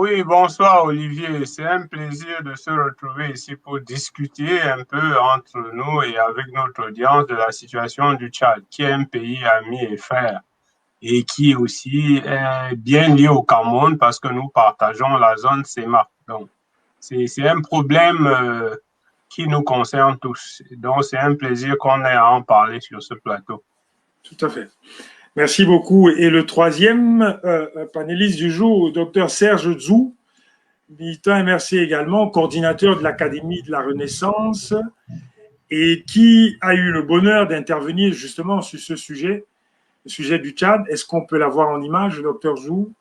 Oui, bonsoir Olivier. C'est un plaisir de se retrouver ici pour discuter un peu entre nous et avec notre audience de la situation du Tchad, qui est un pays ami et frère et qui aussi est bien lié au Cameroun parce que nous partageons la zone CEMA. Donc, c'est un problème qui nous concerne tous. Donc, c'est un plaisir qu'on ait à en parler sur ce plateau. Tout à fait. Merci beaucoup. Et le troisième panéliste du jour, docteur Serge Zou, militant MRC également, coordinateur de l'Académie de la Renaissance, et qui a eu le bonheur d'intervenir justement sur ce sujet, le sujet du Tchad. Est-ce qu'on peut l'avoir en image, docteur Zou?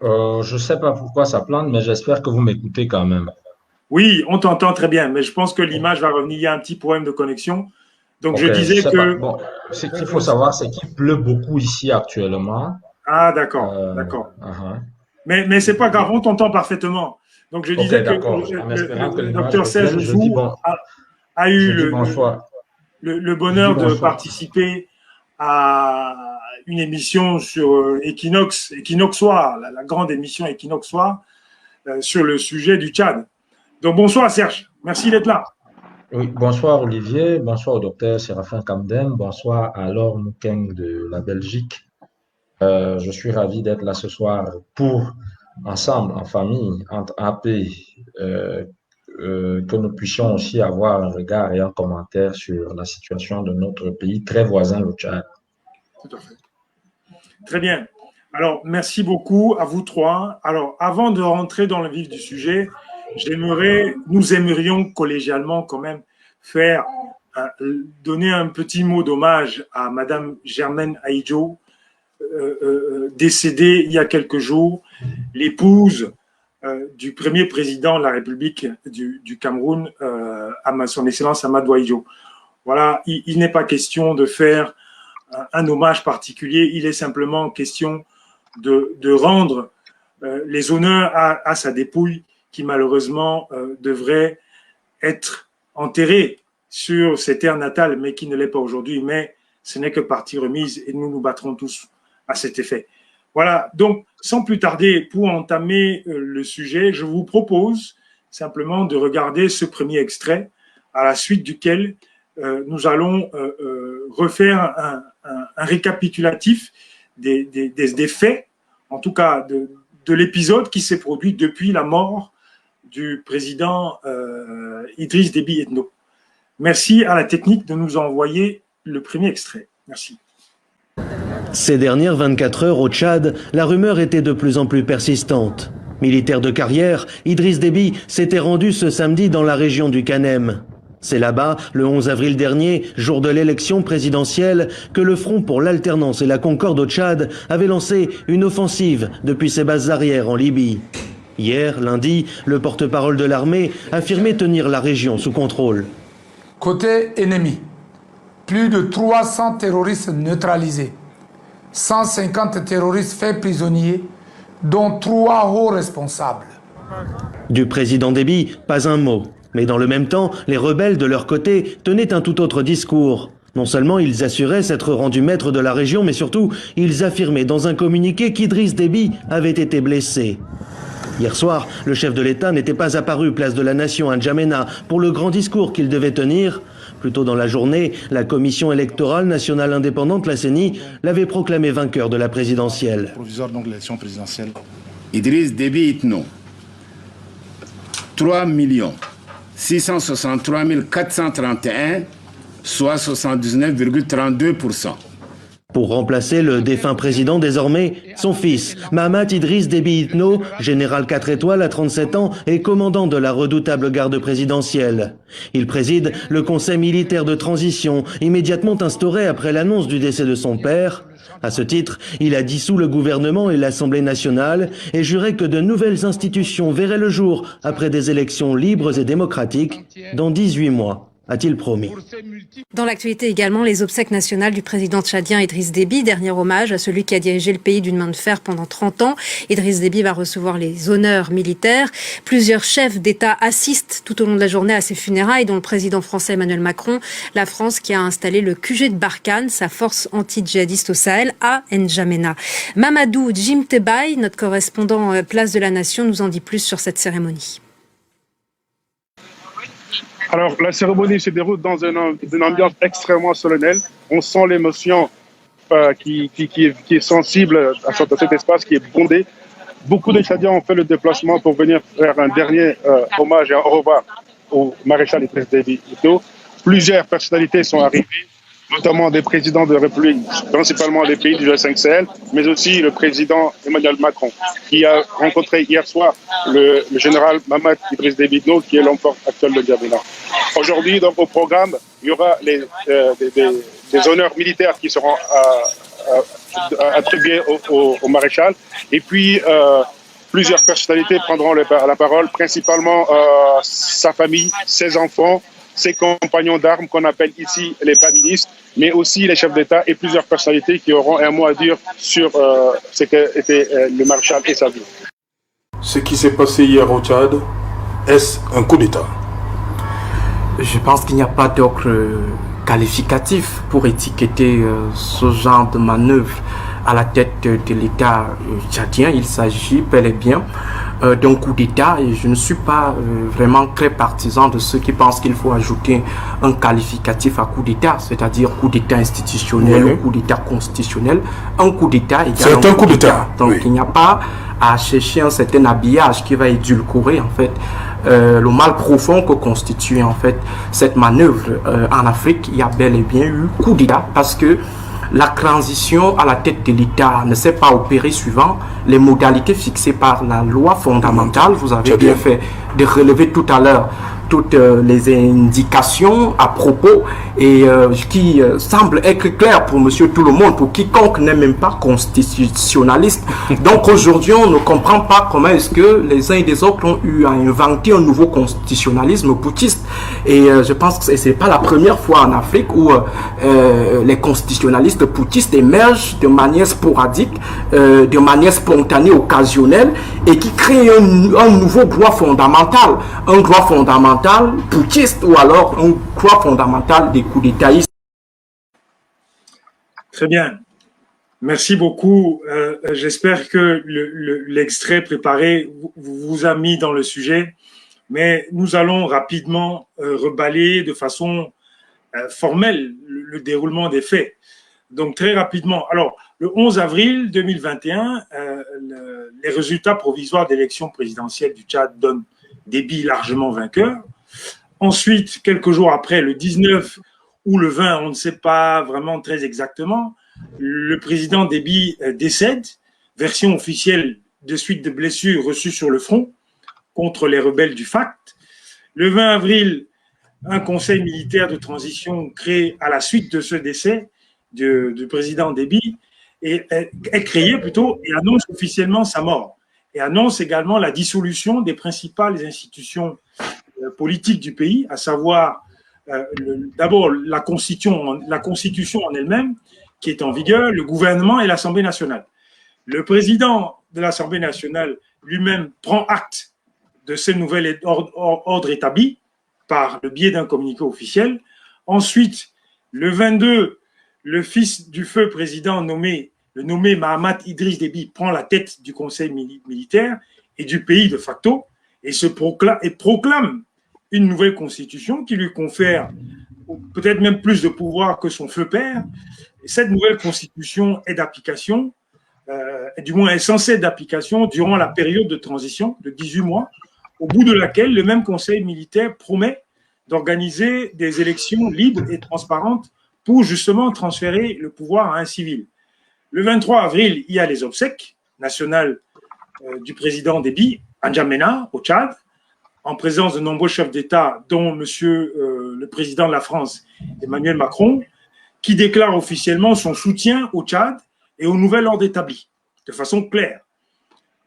Je ne sais pas pourquoi ça plante, mais j'espère que vous m'écoutez quand même. Oui, on t'entend très bien, mais je pense que l'image va revenir. Il y a un petit problème de connexion. Donc, Ok, je disais que… Bon, ce qu'il faut savoir, c'est qu'il pleut beaucoup ici actuellement. Ah, d'accord, d'accord. Uh-huh. Mais ce n'est pas grave, on t'entend parfaitement. Donc, je disais que en espérant que le l'image docteur Serge revienne, Zou a eu bonsoir. le bonheur de participer à une émission sur Equinox Soir, la grande émission Equinox Soir, sur le sujet du Tchad. Donc, bonsoir Serge, merci d'être là. Oui, bonsoir Olivier, bonsoir au docteur Séraphin Kamden, bonsoir à Laure Moukeng de la Belgique. Je suis ravi d'être là ce soir pour, ensemble, en famille, entre AP, que nous puissions aussi avoir un regard et un commentaire sur la situation de notre pays très voisin, le Tchad. Tout à fait. Très bien. Alors, merci beaucoup à vous trois. Alors, avant de rentrer dans le vif du sujet, nous aimerions collégialement quand même donner un petit mot d'hommage à Madame Germaine Aïdjo, décédée il y a quelques jours, l'épouse du premier président de la République du Cameroun, à son Excellence Amadou Aïdjo. Voilà, il n'est pas question de faire un hommage particulier, il est simplement question de rendre les honneurs à sa dépouille qui malheureusement devrait être enterrée sur ses terres natales, mais qui ne l'est pas aujourd'hui. Mais ce n'est que partie remise et nous nous battrons tous à cet effet. Voilà, donc sans plus tarder, pour entamer le sujet, je vous propose simplement de regarder ce premier extrait, à la suite duquel nous allons refaire un récapitulatif des faits, en tout cas de l'épisode qui s'est produit depuis la mort du président Idriss Déby Itno. Merci à la technique de nous envoyer le premier extrait. Merci. Ces dernières 24 heures au Tchad, la rumeur était de plus en plus persistante. Militaire de carrière, Idriss Déby s'était rendu ce samedi dans la région du Kanem. C'est là-bas, le 11 avril dernier, jour de l'élection présidentielle, que le Front pour l'alternance et la concorde au Tchad avait lancé une offensive depuis ses bases arrières en Libye. Hier, lundi, le porte-parole de l'armée affirmait tenir la région sous contrôle. Côté ennemi, plus de 300 terroristes neutralisés, 150 terroristes faits prisonniers, dont 3 hauts responsables. Du président Déby, pas un mot. Mais dans le même temps, les rebelles de leur côté tenaient un tout autre discours. Non seulement ils assuraient s'être rendus maîtres de la région, mais surtout, ils affirmaient dans un communiqué qu'Idriss Déby avait été blessé. Hier soir, le chef de l'État n'était pas apparu place de la Nation à N'Djamena pour le grand discours qu'il devait tenir. Plus tôt dans la journée, la Commission électorale nationale indépendante, la CENI, l'avait proclamé vainqueur de la présidentielle. Provisoire donc l'élection présidentielle. Idriss Déby Itno, 3 663 431, soit 79,32%. Pour remplacer le défunt président désormais, son fils, Mahamat Idriss Déby Itno, général 4 étoiles à 37 ans et commandant de la redoutable garde présidentielle. Il préside le conseil militaire de transition, immédiatement instauré après l'annonce du décès de son père. À ce titre, il a dissous le gouvernement et l'Assemblée nationale et juré que de nouvelles institutions verraient le jour après des élections libres et démocratiques dans 18 mois a-t-il promis. Dans l'actualité également, les obsèques nationales du président tchadien Idriss Déby, dernier hommage à celui qui a dirigé le pays d'une main de fer pendant 30 ans. Idriss Déby va recevoir les honneurs militaires. Plusieurs chefs d'État assistent tout au long de la journée à ses funérailles, dont le président français Emmanuel Macron. La France qui a installé le QG de Barkhane, sa force anti-djihadiste au Sahel, à N'Djamena. Mamadou Djimtebaï, notre correspondant Place de la Nation, nous en dit plus sur cette cérémonie. Alors, la cérémonie se déroule dans une ambiance extrêmement solennelle. On sent l'émotion qui est sensible à cet espace qui est bondé. Beaucoup de Tchadiens ont fait le déplacement pour venir faire un dernier hommage et un au revoir au maréchal Idriss Déby Itno. Plusieurs personnalités sont arrivées, notamment des présidents de République, principalement des pays du G5 Sahel, mais aussi le président Emmanuel Macron, qui a rencontré hier soir le général Mahamat Idriss Déby Itno, qui est l'empereur actuel de N'Djamena. Aujourd'hui, donc, au programme, il y aura des honneurs militaires qui seront attribués au maréchal, et puis plusieurs personnalités prendront la parole, principalement sa famille, ses enfants, ses compagnons d'armes qu'on appelle ici les bas ministres, mais aussi les chefs d'État et plusieurs personnalités qui auront un mot à dire sur ce qu'était le maréchal et sa vie. Ce qui s'est passé hier au Tchad, est-ce un coup d'État? Je pense qu'il n'y a pas d'autre qualificatif pour étiqueter ce genre de manœuvre à la tête de l'État tchadien. Il s'agit bel et bien d'un coup d'État, et je ne suis pas vraiment très partisan de ceux qui pensent qu'il faut ajouter un qualificatif à coup d'État, c'est-à-dire coup d'État institutionnel, ou coup d'État constitutionnel. Un coup d'État égale un coup d'État. Donc il n'y a pas à chercher un certain habillage qui va édulcorer en fait le mal profond que constitue en fait cette manœuvre. En Afrique, il y a bel et bien eu coup d'État parce que la transition à la tête de l'État ne s'est pas opérée suivant les modalités fixées par la loi fondamentale. Vous avez bien fait de relever tout à l'heure toutes les indications à propos et qui semblent être claires pour monsieur tout le monde, pour quiconque n'est même pas constitutionnaliste. Donc aujourd'hui, on ne comprend pas comment est-ce que les uns et les autres ont eu à inventer un nouveau constitutionnalisme putschiste. Et je pense que ce n'est pas la première fois en Afrique où les constitutionnalistes putschistes émergent de manière sporadique, de manière spontanée, occasionnelle, et qui créent un nouveau droit fondamental, un droit fondamental putschiste ou alors un droit fondamental des coups d'étatistes. Très bien. Merci beaucoup. J'espère que l'extrait préparé vous a mis dans le sujet, mais nous allons rapidement reballer de façon formelle le déroulement des faits. Donc très rapidement. Alors, le 11 avril 2021, les résultats provisoires d'élections présidentielles du Tchad donnent Déby largement vainqueur. Ensuite, quelques jours après, le 19 ou le 20, on ne sait pas vraiment très exactement, le président Déby décède, version officielle de suite de blessures reçues sur le front contre les rebelles du FACT. Le 20 avril, un conseil militaire de transition créé à la suite de ce décès du président Déby est créé plutôt et annonce officiellement sa mort et annonce également la dissolution des principales institutions politiques du pays, à savoir d'abord la Constitution en elle-même qui est en vigueur, le gouvernement et l'Assemblée nationale. Le président de l'Assemblée nationale lui-même prend acte de ce nouvel ordre établi par le biais d'un communiqué officiel. Ensuite, le 22, le fils du feu président le nommé Mahamat Idriss Déby prend la tête du conseil militaire et du pays de facto et proclame une nouvelle constitution qui lui confère peut-être même plus de pouvoir que son feu père. Et cette nouvelle constitution est d'application, du moins est censée être d'application durant la période de transition de 18 mois, au bout de laquelle le même conseil militaire promet d'organiser des élections libres et transparentes pour justement transférer le pouvoir à un civil. Le 23 avril, il y a les obsèques nationales du président Déby à N'Djamena, au Tchad, en présence de nombreux chefs d'État, dont monsieur le président de la France, Emmanuel Macron, qui déclare officiellement son soutien au Tchad et au nouvel ordre établi, de façon claire.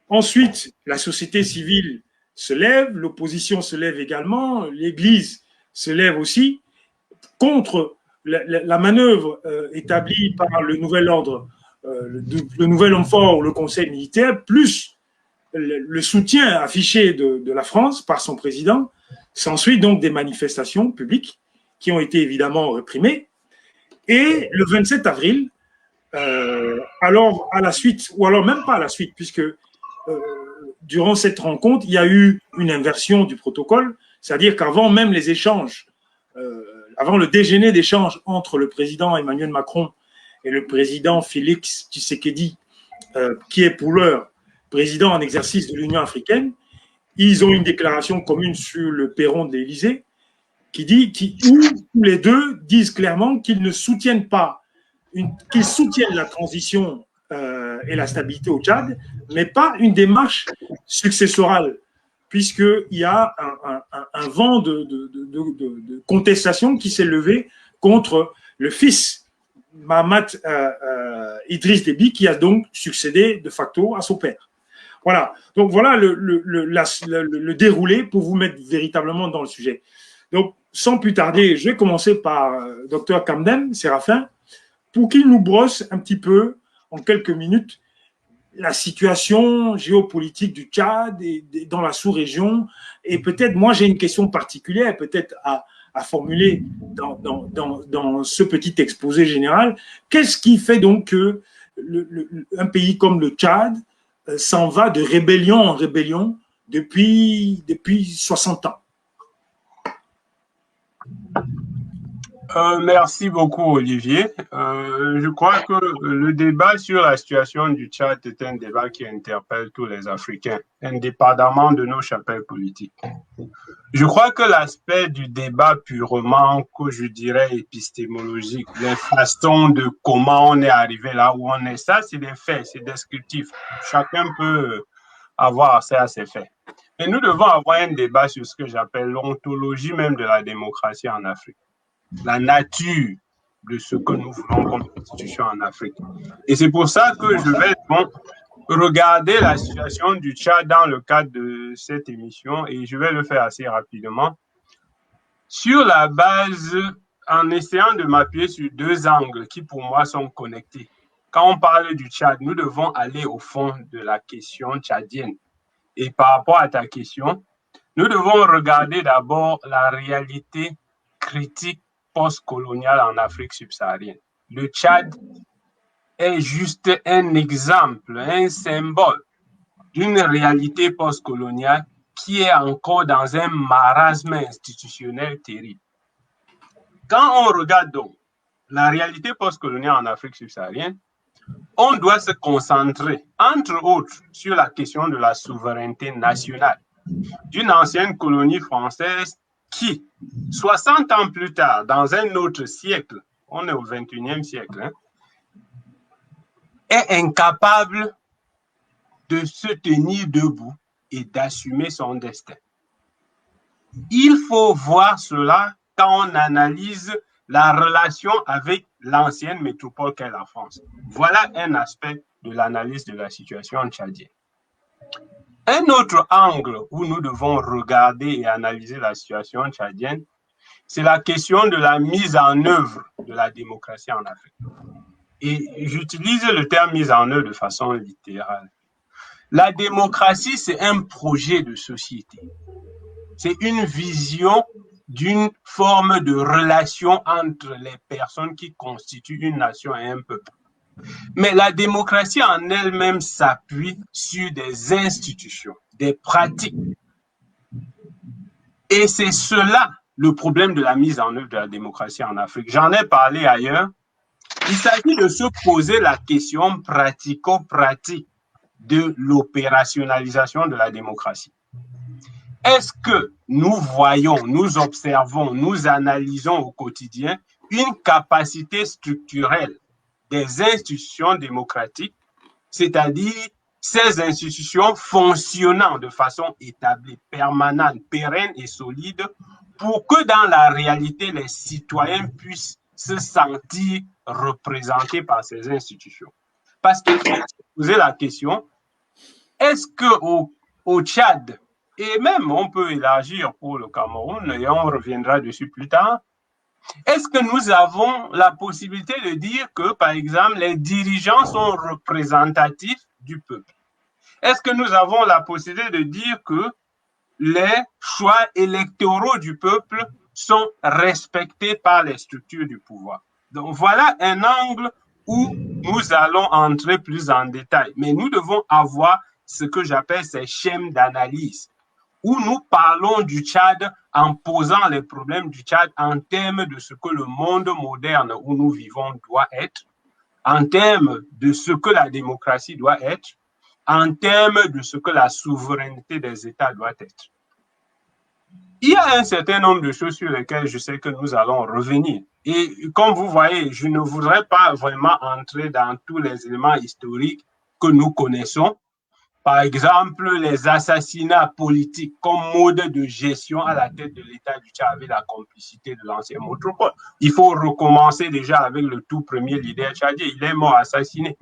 Ensuite, la société civile se lève, l'opposition se lève également, l'Église se lève aussi, contre la manœuvre établie par le nouvel ordre, le nouvel homme fort, le Conseil militaire, plus le soutien affiché de la France par son président, s'ensuit donc des manifestations publiques qui ont été évidemment réprimées. Et le 27 avril, alors à la suite, ou alors même pas à la suite, puisque durant cette rencontre, il y a eu une inversion du protocole, c'est-à-dire qu'avant même les échanges, avant le déjeuner d'échanges entre le président Emmanuel Macron et le président Félix Tshisekedi, qui est pour l'heure président en exercice de l'Union africaine, ils ont une déclaration commune sur le perron de l'Élysée où tous les deux disent clairement qu'ils ne soutiennent pas, qu'ils soutiennent la transition et la stabilité au Tchad, mais pas une démarche successorale, puisqu'il y a un vent de contestation qui s'est levé contre le fils Mahamat Idriss Déby, qui a donc succédé de facto à son père. Voilà, donc voilà le déroulé pour vous mettre véritablement dans le sujet. Donc, sans plus tarder, je vais commencer par Dr Kamdem, Séraphin, pour qu'il nous brosse un petit peu, en quelques minutes, la situation géopolitique du Tchad et dans la sous-région. Et peut-être, moi, j'ai une question particulière, peut-être à formuler dans ce petit exposé général. Qu'est-ce qui fait donc que un pays comme le Tchad s'en va de rébellion en rébellion depuis 60 ans? Merci beaucoup, Olivier. Je crois que le débat sur la situation du Tchad est un débat qui interpelle tous les Africains, indépendamment de nos chapelles politiques. Je crois que l'aspect du débat purement, que je dirais épistémologique, les façons de comment on est arrivé là où on est, ça c'est des faits, c'est descriptif. Chacun peut avoir accès à ces faits. Mais nous devons avoir un débat sur ce que j'appelle l'ontologie même de la démocratie en Afrique. La nature de ce que nous voulons comme institution en Afrique. Et c'est pour ça que je vais donc regarder la situation du Tchad dans le cadre de cette émission et je vais le faire assez rapidement sur la base, en essayant de m'appuyer sur deux angles qui pour moi sont connectés. Quand on parle du Tchad, nous devons aller au fond de la question tchadienne. Et par rapport à ta question, nous devons regarder d'abord la réalité critique post-coloniale en Afrique subsaharienne. Le Tchad est juste un exemple, un symbole d'une réalité post-coloniale qui est encore dans un marasme institutionnel terrible. Quand on regarde donc la réalité post-coloniale en Afrique subsaharienne, on doit se concentrer, entre autres, sur la question de la souveraineté nationale d'une ancienne colonie française qui, 60 ans plus tard, dans un autre siècle, on est au 21e siècle, est incapable de se tenir debout et d'assumer son destin. Il faut voir cela quand on analyse la relation avec l'ancienne métropole qu'est la France. Voilà un aspect de l'analyse de la situation tchadienne. Un autre angle où nous devons regarder et analyser la situation tchadienne, c'est la question de la mise en œuvre de la démocratie en Afrique. Et j'utilise le terme mise en œuvre de façon littérale. La démocratie, c'est un projet de société. C'est une vision d'une forme de relation entre les personnes qui constituent une nation et un peuple. Mais la démocratie en elle-même s'appuie sur des institutions, des pratiques. Et c'est cela le problème de la mise en œuvre de la démocratie en Afrique. J'en ai parlé ailleurs. Il s'agit de se poser la question pratico-pratique de l'opérationnalisation de la démocratie. Est-ce que nous voyons, nous observons, nous analysons au quotidien une capacité structurelle des institutions démocratiques, c'est-à-dire ces institutions fonctionnant de façon établie, permanente, pérenne et solide, pour que dans la réalité, les citoyens puissent se sentir représentés par ces institutions. Parce qu'il faut se poser la question, est-ce qu'au Tchad, et même on peut élargir pour le Cameroun, et on reviendra dessus plus tard, Est-ce que nous avons la possibilité de dire que, par exemple, les dirigeants sont représentatifs du peuple? Est-ce que nous avons la possibilité de dire que les choix électoraux du peuple sont respectés par les structures du pouvoir? Donc voilà un angle où nous allons entrer plus en détail. Mais nous devons avoir ce que j'appelle ces schèmes d'analyse, où nous parlons du Tchad en posant les problèmes du Tchad en termes de ce que le monde moderne où nous vivons doit être, en termes de ce que la démocratie doit être, en termes de ce que la souveraineté des États doit être. Il y a un certain nombre de choses sur lesquelles je sais que nous allons revenir. Et comme vous voyez, je ne voudrais pas vraiment entrer dans tous les éléments historiques que nous connaissons. Par exemple, les assassinats politiques comme mode de gestion à la tête de l'État du Tchad avec la complicité de l'ancien métropole. Il faut recommencer déjà avec le tout premier leader tchadien. Il est mort assassiné.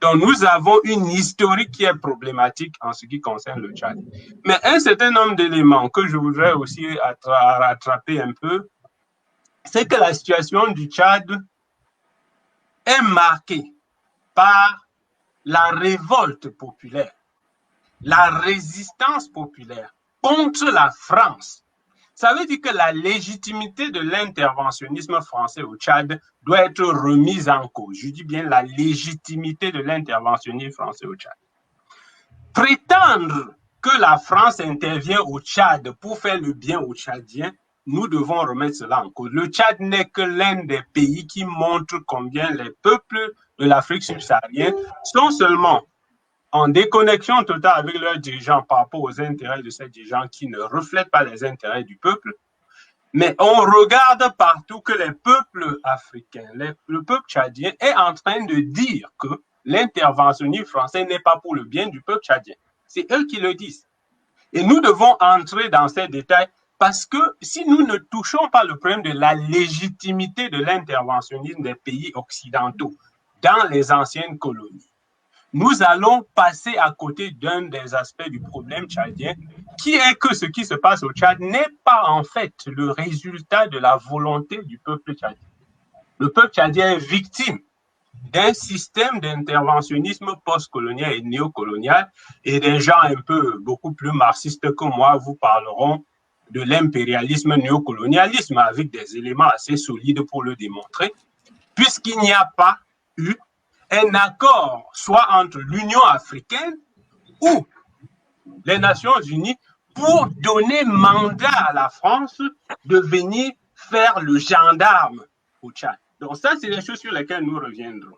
Donc, nous avons une historique qui est problématique en ce qui concerne le Tchad. Mais un certain nombre d'éléments que je voudrais aussi rattraper un peu, c'est que la situation du Tchad est marquée par la révolte populaire, la résistance populaire contre la France. Ça veut dire que la légitimité de l'interventionnisme français au Tchad doit être remise en cause. Je dis bien la légitimité de l'interventionnisme français au Tchad. Prétendre que la France intervient au Tchad pour faire le bien aux Tchadiens, nous devons remettre cela en cause. Le Tchad n'est que l'un des pays qui montre combien les peuples de l'Afrique subsaharienne sont seulement en déconnexion totale avec leurs dirigeants par rapport aux intérêts de ces dirigeants qui ne reflètent pas les intérêts du peuple. Mais on regarde partout que les peuples africains, le peuple tchadien est en train de dire que l'interventionnisme français n'est pas pour le bien du peuple tchadien. C'est eux qui le disent. Et nous devons entrer dans ces détails parce que si nous ne touchons pas le problème de la légitimité de l'interventionnisme des pays occidentaux dans les anciennes colonies, nous allons passer à côté d'un des aspects du problème tchadien, qui est que ce qui se passe au Tchad n'est pas en fait le résultat de la volonté du peuple tchadien. Le peuple tchadien est victime d'un système d'interventionnisme postcolonial et néocolonial, et des gens un peu beaucoup plus marxistes que moi vous parleront de l'impérialisme néocolonialisme avec des éléments assez solides pour le démontrer, puisqu'il n'y a pas eu un accord soit entre l'Union africaine ou les Nations unies pour donner mandat à la France de venir faire le gendarme au Tchad. Donc ça, c'est les choses sur lesquelles nous reviendrons.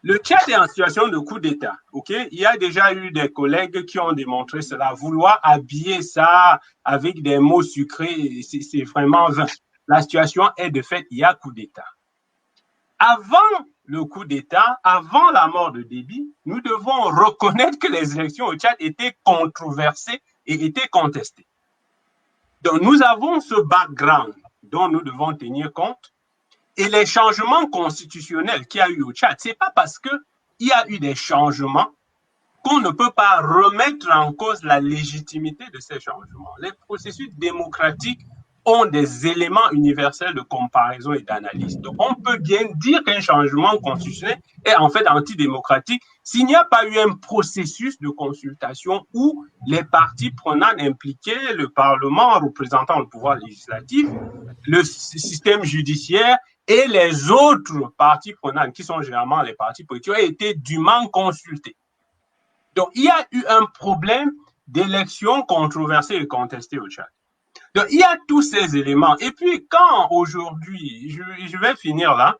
Le Tchad est en situation de coup d'État. Okay? Il y a déjà eu des collègues qui ont démontré cela. Vouloir habiller ça avec des mots sucrés, c'est vraiment vain. La situation est de fait, il y a coup d'État. Avant le coup d'État, avant la mort de Déby, nous devons reconnaître que les élections au Tchad étaient controversées et étaient contestées. Donc nous avons ce background dont nous devons tenir compte. Et les changements constitutionnels qu'il y a eu au Tchad, ce n'est pas parce qu'il y a eu des changements qu'on ne peut pas remettre en cause la légitimité de ces changements. Les processus démocratiques ont des éléments universels de comparaison et d'analyse. Donc, on peut bien dire qu'un changement constitutionnel est en fait antidémocratique s'il n'y a pas eu un processus de consultation où les parties prenantes impliquées, le Parlement représentant le pouvoir législatif, le système judiciaire et les autres parties prenantes, qui sont généralement les partis politiques, ont été dûment consultés. Donc, il y a eu un problème d'élections controversées et contestées au Tchad. Donc, il y a tous ces éléments. Et puis, quand aujourd'hui, je vais finir là,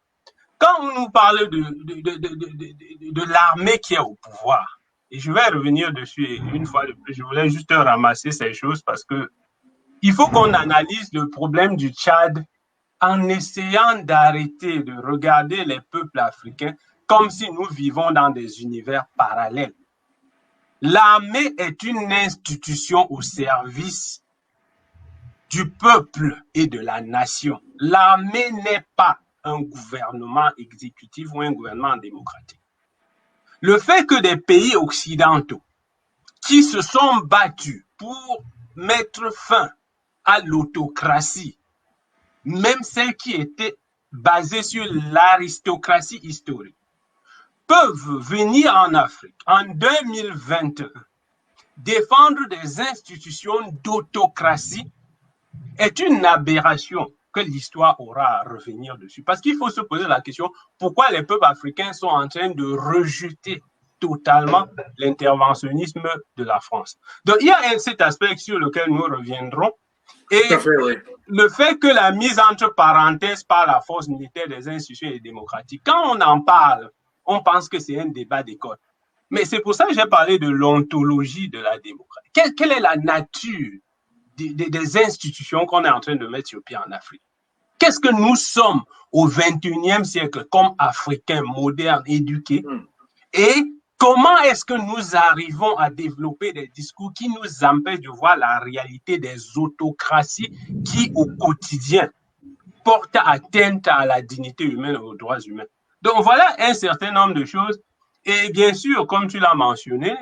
quand on nous parle de l'armée qui est au pouvoir, et je vais revenir dessus une fois de plus, je voulais juste ramasser ces choses parce que il faut qu'on analyse le problème du Tchad en essayant d'arrêter de regarder les peuples africains comme si nous vivons dans des univers parallèles. L'armée est une institution au service du peuple et de la nation. L'armée n'est pas un gouvernement exécutif ou un gouvernement démocratique. Le fait que des pays occidentaux qui se sont battus pour mettre fin à l'autocratie même celles qui étaient basées sur l'aristocratie historique, peuvent venir en Afrique en 2021 défendre des institutions d'autocratie est une aberration que l'histoire aura à revenir dessus. Parce qu'il faut se poser la question, pourquoi les peuples africains sont en train de rejeter totalement l'interventionnisme de la France. Donc, il y a cet aspect sur lequel nous reviendrons. Et le fait que la mise entre parenthèses par la force militaire des institutions et démocratiques, quand on en parle, on pense que c'est un débat d'école. Mais c'est pour ça que j'ai parlé de l'ontologie de la démocratie. Quelle est la nature des institutions qu'on est en train de mettre sur pied en Afrique? Qu'est-ce que nous sommes au XXIe siècle comme Africains modernes, éduqués? Et comment est-ce que nous arrivons à développer des discours qui nous empêchent de voir la réalité des autocraties qui, au quotidien, portent atteinte à la dignité humaine et aux droits humains? Donc, voilà un certain nombre de choses. Et bien sûr, comme tu l'as mentionné,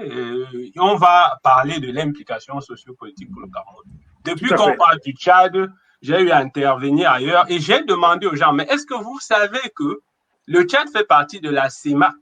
on va parler de l'implication sociopolitique pour le Cameroun. Depuis qu'on parle du Tchad, j'ai eu à intervenir ailleurs et j'ai demandé aux gens, mais est-ce que vous savez que le Tchad fait partie de la CEMAC?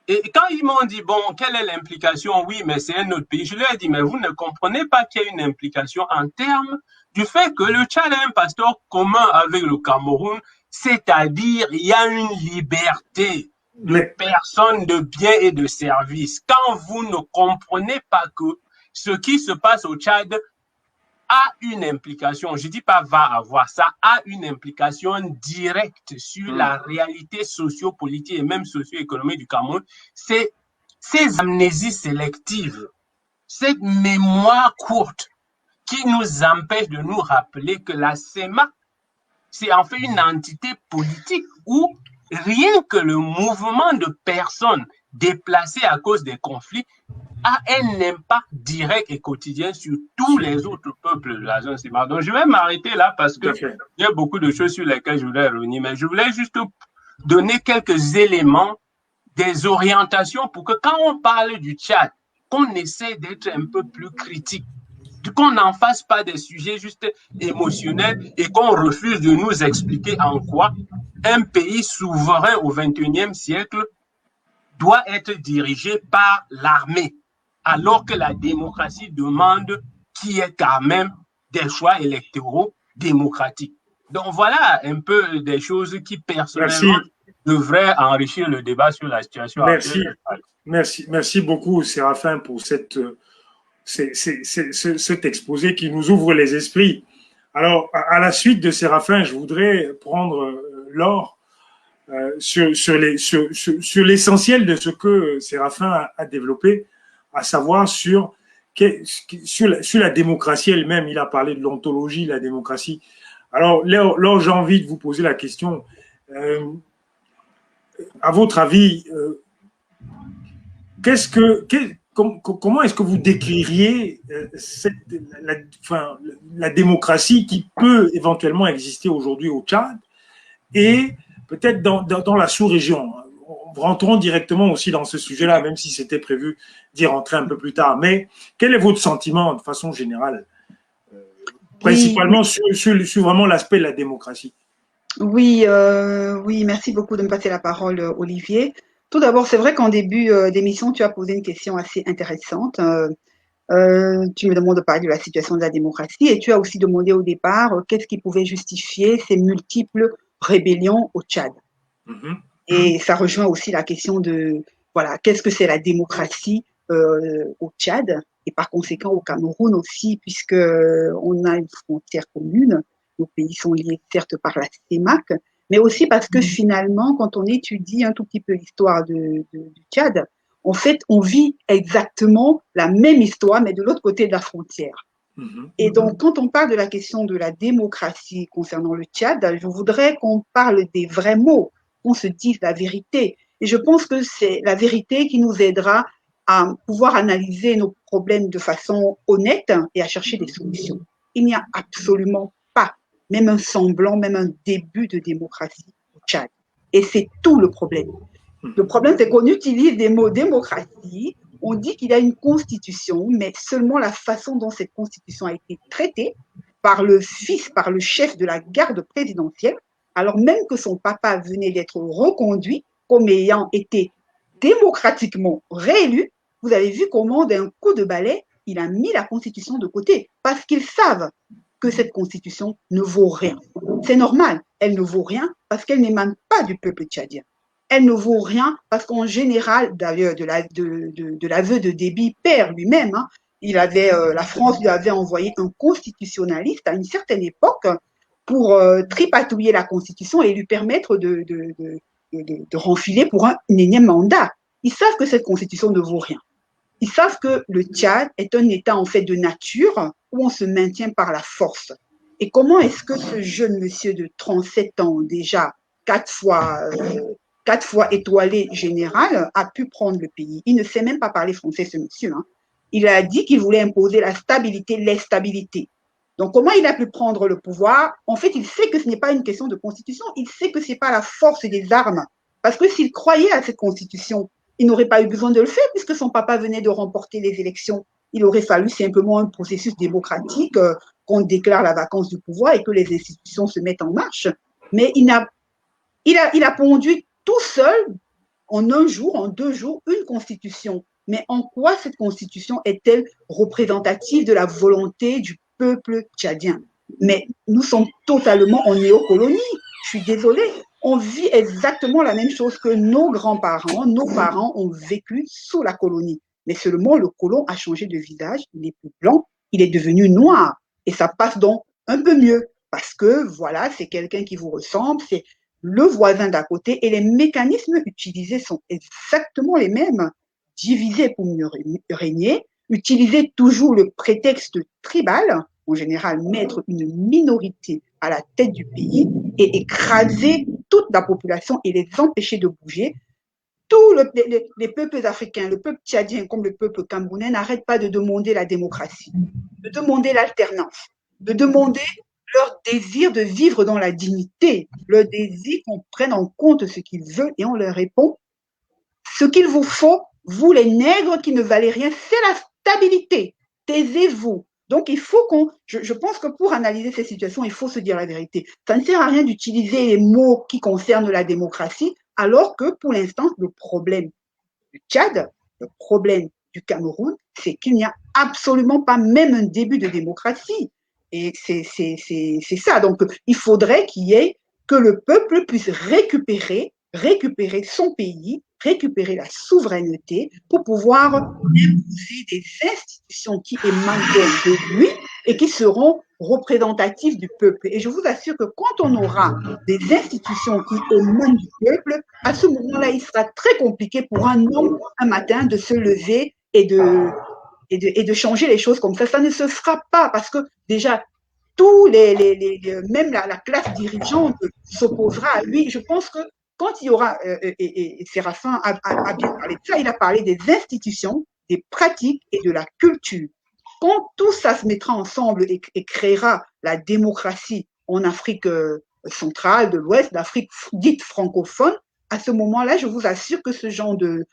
Et quand ils m'ont dit, bon, quelle est l'implication? Oui, mais c'est un autre pays. Je leur ai dit, mais vous ne comprenez pas qu'il y a une implication en termes du fait que le Tchad a un passeport commun avec le Cameroun, c'est-à-dire il y a une liberté de personnes, de biens et de services. Quand vous ne comprenez pas que ce qui se passe au Tchad a une implication, je ne dis pas va avoir, ça a une implication directe sur la réalité sociopolitique et même socio-économique du Cameroun, c'est ces amnésies sélectives, cette mémoire courte qui nous empêche de nous rappeler que la CEMAC, c'est en fait une entité politique où rien que le mouvement de personnes déplacées à cause des conflits a un impact direct et quotidien sur tous les autres peuples de la zone CEMAC. Donc, je vais m'arrêter là parce que il y a beaucoup de choses sur lesquelles je voulais revenir, mais je voulais juste donner quelques éléments, des orientations pour que quand on parle du Tchad, qu'on essaie d'être un peu plus critique, qu'on n'en fasse pas des sujets juste émotionnels et qu'on refuse de nous expliquer en quoi un pays souverain au XXIe siècle doit être dirigé par l'armée, alors que la démocratie demande qu'il y ait quand même des choix électoraux démocratiques. Donc voilà un peu des choses qui personnellement devraient enrichir le débat sur la situation actuelle. Merci beaucoup Séraphin pour cet exposé qui nous ouvre les esprits. Alors, à la suite de Séraphin, je voudrais prendre Laure sur l'essentiel de ce que Séraphin a développé, à savoir sur la démocratie elle-même. Il a parlé de l'ontologie de la démocratie. Alors, Laure, j'ai envie de vous poser la question. À votre avis, comment est-ce que vous décririez la démocratie qui peut éventuellement exister aujourd'hui au Tchad et peut-être dans la sous-région? Rentrons directement aussi dans ce sujet-là, même si c'était prévu d'y rentrer un peu plus tard. Mais quel est votre sentiment de façon générale, principalement sur vraiment l'aspect de la démocratie? Oui, merci beaucoup de me passer la parole, Olivier. Tout d'abord, c'est vrai qu'en début d'émission, tu as posé une question assez intéressante. Tu me demandes de parler de la situation de la démocratie et tu as aussi demandé au départ qu'est-ce qui pouvait justifier ces multiples rébellions au Tchad. Et ça rejoint aussi la question de, voilà, qu'est-ce que c'est la démocratie au Tchad et par conséquent au Cameroun aussi, puisque on a une frontière commune. Nos pays sont liés certes par la CEMAC, mais aussi parce que finalement, quand on étudie un tout petit peu l'histoire du Tchad, en fait, on vit exactement la même histoire, mais de l'autre côté de la frontière. Et donc, quand on parle de la question de la démocratie concernant le Tchad, je voudrais qu'on parle des vrais mots, qu'on se dise la vérité. Et je pense que c'est la vérité qui nous aidera à pouvoir analyser nos problèmes de façon honnête et à chercher des solutions. Il n'y a absolument pas, même un semblant, même un début de démocratie au Tchad. Et c'est tout le problème. Le problème, c'est qu'on utilise des mots démocratie, on dit qu'il y a une constitution, mais seulement la façon dont cette constitution a été traitée par le fils, par le chef de la garde présidentielle, alors même que son papa venait d'être reconduit comme ayant été démocratiquement réélu. Vous avez vu comment d'un coup de balai, il a mis la Constitution de côté parce qu'ils savent que cette Constitution ne vaut rien. C'est normal, elle ne vaut rien parce qu'elle n'émane pas du peuple tchadien. Elle ne vaut rien parce qu'en général, d'ailleurs, de l'aveu de Déby, père lui-même, hein, la France lui avait envoyé un constitutionnaliste à une certaine époque pour tripatouiller la Constitution et lui permettre de renfiler pour un énième mandat. Ils savent que cette Constitution ne vaut rien. Ils savent que le Tchad est un État en fait de nature où on se maintient par la force. Et comment est-ce que ce jeune monsieur de 37 ans, déjà 4 fois étoilé général, a pu prendre le pays? Il ne sait même pas parler français, ce monsieur. Hein. Il a dit qu'il voulait imposer la stabilité, l'instabilité. Donc, comment il a pu prendre le pouvoir? En fait, il sait que ce n'est pas une question de constitution. Il sait que ce n'est pas la force des armes. Parce que s'il croyait à cette constitution, il n'aurait pas eu besoin de le faire puisque son papa venait de remporter les élections. Il aurait fallu simplement un processus démocratique, qu'on déclare la vacance du pouvoir et que les institutions se mettent en marche. Mais il a pondu tout seul, en un jour, en 2 jours, une constitution. Mais en quoi cette constitution est-elle représentative de la volonté du peuple tchadien? Mais nous sommes totalement en néocolonie. Je suis désolée. On vit exactement la même chose que nos grands-parents, nos parents ont vécu sous la colonie. Mais seulement le colon a changé de visage, il est plus blanc, il est devenu noir. Et ça passe donc un peu mieux. Parce que voilà, c'est quelqu'un qui vous ressemble, c'est le voisin d'à côté et les mécanismes utilisés sont exactement les mêmes. Diviser pour mieux régner, utiliser toujours le prétexte tribal, en général mettre une minorité à la tête du pays et écraser toute la population et les empêcher de bouger. Tous les peuples africains, le peuple tchadien comme le peuple camerounais n'arrêtent pas de demander la démocratie, de demander l'alternance, de demander leur désir de vivre dans la dignité, leur désir qu'on prenne en compte ce qu'ils veulent et on leur répond, ce qu'il vous faut, vous les nègres qui ne valez rien, c'est la stabilité. Taisez-vous. Donc, il faut je pense que pour analyser ces situations, il faut se dire la vérité. Ça ne sert à rien d'utiliser les mots qui concernent la démocratie, alors que pour l'instant, le problème du Tchad, le problème du Cameroun, c'est qu'il n'y a absolument pas même un début de démocratie. Et c'est ça. Donc, il faudrait que le peuple puisse récupérer son pays, récupérer la souveraineté pour pouvoir imposer des institutions qui émanent de lui et qui seront représentatives du peuple. Et je vous assure que quand on aura des institutions qui émanent du peuple, à ce moment-là, il sera très compliqué pour un homme, un matin, de se lever et de changer les choses comme ça. Ça ne se fera pas parce que déjà, même la classe dirigeante s'opposera à lui. Je pense que quand il y aura, et Séraphin a bien parlé de ça, il a parlé des institutions, des pratiques et de la culture. Quand tout ça se mettra ensemble et créera la démocratie en Afrique centrale, de l'Ouest, d'Afrique dite francophone, à ce moment-là, je vous assure que ce genre de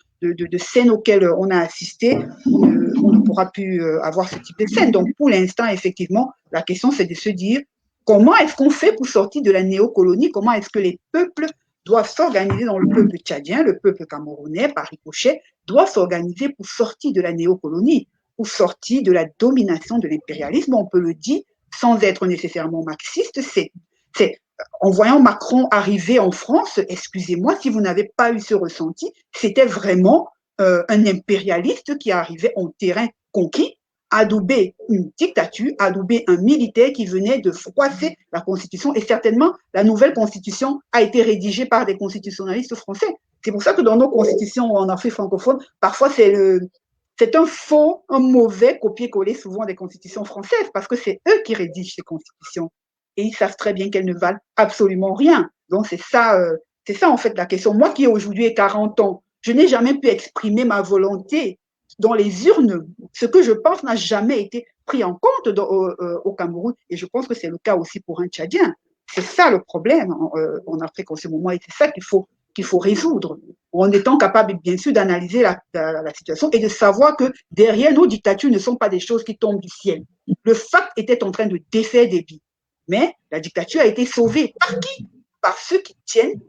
scènes auxquelles on a assisté, on ne pourra plus avoir ce type de scène. Donc, pour l'instant, effectivement, la question, c'est de se dire comment est-ce qu'on fait pour sortir de la néocolonie? Comment est-ce que les peuples doivent s'organiser dans le peuple tchadien, le peuple camerounais, par ricochet, doivent s'organiser pour sortir de la néocolonie, pour sortir de la domination de l'impérialisme. On peut le dire sans être nécessairement marxiste. En voyant Macron arriver en France, excusez-moi, si vous n'avez pas eu ce ressenti, c'était vraiment un impérialiste qui arrivait en terrain conquis, adouber une dictature, adouber un militaire qui venait de froisser la Constitution. Et certainement, la nouvelle Constitution a été rédigée par des constitutionnalistes français. C'est pour ça que dans nos constitutions en Afrique francophone, parfois c'est un mauvais copier-coller souvent des constitutions françaises, parce que c'est eux qui rédigent ces constitutions. Et ils savent très bien qu'elles ne valent absolument rien. Donc c'est ça en fait la question. Moi qui aujourd'hui ai 40 ans, je n'ai jamais pu exprimer ma volonté dans les urnes. Ce que je pense n'a jamais été pris en compte au Cameroun. Et je pense que c'est le cas aussi pour un Tchadien. C'est ça le problème en Afrique en ce moment. Et c'est ça qu'il faut résoudre, en étant capable, bien sûr, d'analyser la situation et de savoir que derrière nos dictatures ne sont pas des choses qui tombent du ciel. Le FAC était en train de défaire Déby. Mais la dictature a été sauvée. Par qui? Par ceux qui tiennent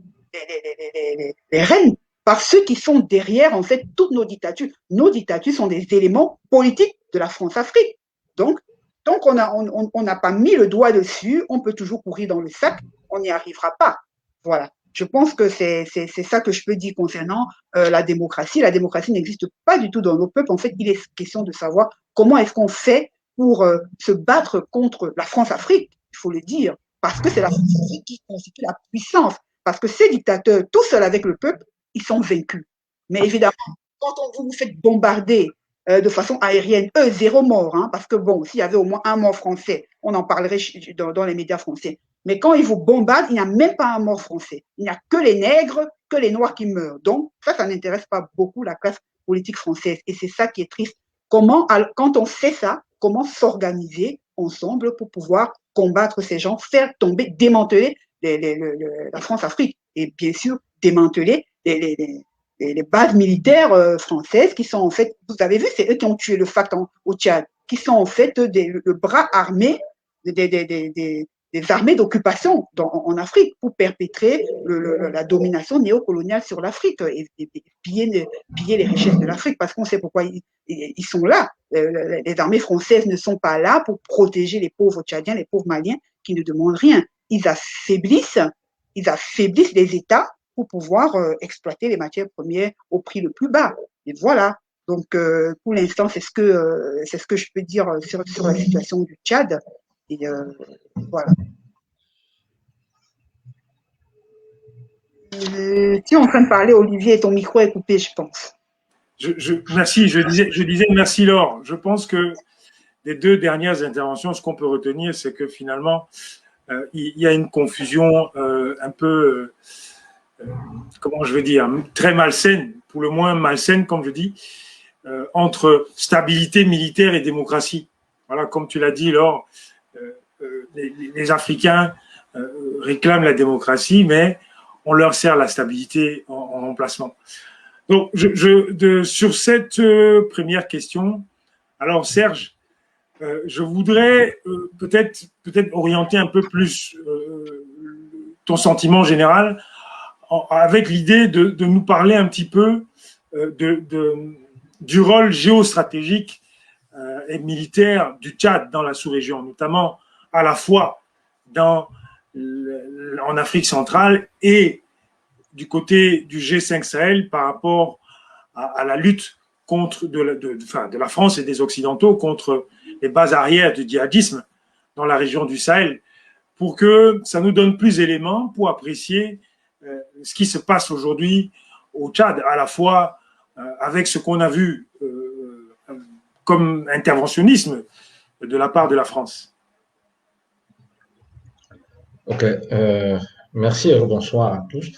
les rênes, par ceux qui sont derrière, en fait, toutes nos dictatures. Nos dictatures sont des éléments politiques de la France-Afrique. Donc, tant qu'on n'a pas mis le doigt dessus, on peut toujours courir dans le sac, on n'y arrivera pas. Voilà. Je pense que c'est ça que je peux dire concernant la démocratie. La démocratie n'existe pas du tout dans nos peuples. En fait, il est question de savoir comment est-ce qu'on fait pour se battre contre la France-Afrique, il faut le dire, parce que c'est la France-Afrique qui constitue la puissance. Parce que ces dictateurs, tout seuls avec le peuple, ils sont vaincus. Mais évidemment, quand vous vous faites bombarder de façon aérienne, zéro mort, hein, parce que bon, s'il y avait au moins un mort français, on en parlerait dans les médias français. Mais quand ils vous bombardent, il n'y a même pas un mort français. Il n'y a que les nègres, que les noirs qui meurent. Donc, ça n'intéresse pas beaucoup la classe politique française. Et c'est ça qui est triste. Comment, quand on sait ça, comment s'organiser ensemble pour pouvoir combattre ces gens, faire tomber, démanteler la France-Afrique et bien sûr démanteler les bases militaires françaises qui sont en fait, vous avez vu, c'est eux qui ont tué le FAC au Tchad, qui sont en fait le bras armé des armées d'occupation en Afrique pour perpétrer la domination néocoloniale sur l'Afrique et piller les richesses de l'Afrique, parce qu'on sait pourquoi ils sont là. Les armées françaises ne sont pas là pour protéger les pauvres Tchadiens, les pauvres Maliens qui ne demandent rien. Ils affaiblissent les États pour pouvoir exploiter les matières premières au prix le plus bas. Et voilà. Donc, pour l'instant, c'est ce que je peux dire sur la situation du Tchad. Et voilà. Tu es en train de parler, Olivier, et ton micro est coupé, je pense. Merci, je disais merci Laure. Je pense que des deux dernières interventions, ce qu'on peut retenir, c'est que finalement, il y a une confusion un peu, comment je veux dire, très malsaine, pour le moins malsaine, comme je dis, entre stabilité militaire et démocratie. Voilà, comme tu l'as dit, Laure, les Africains réclament la démocratie, mais on leur sert la stabilité en remplacement. Donc, sur cette première question, alors Serge, je voudrais peut-être orienter un peu plus ton sentiment général avec l'idée de nous parler un petit peu du rôle géostratégique et militaire du Tchad dans la sous-région, notamment à la fois en Afrique centrale et du côté du G5 Sahel par rapport à la lutte contre de la France et des Occidentaux contre les bases arrières du djihadisme dans la région du Sahel, pour que ça nous donne plus d'éléments pour apprécier ce qui se passe aujourd'hui au Tchad, à la fois avec ce qu'on a vu comme interventionnisme de la part de la France. Ok, merci et bonsoir à tous.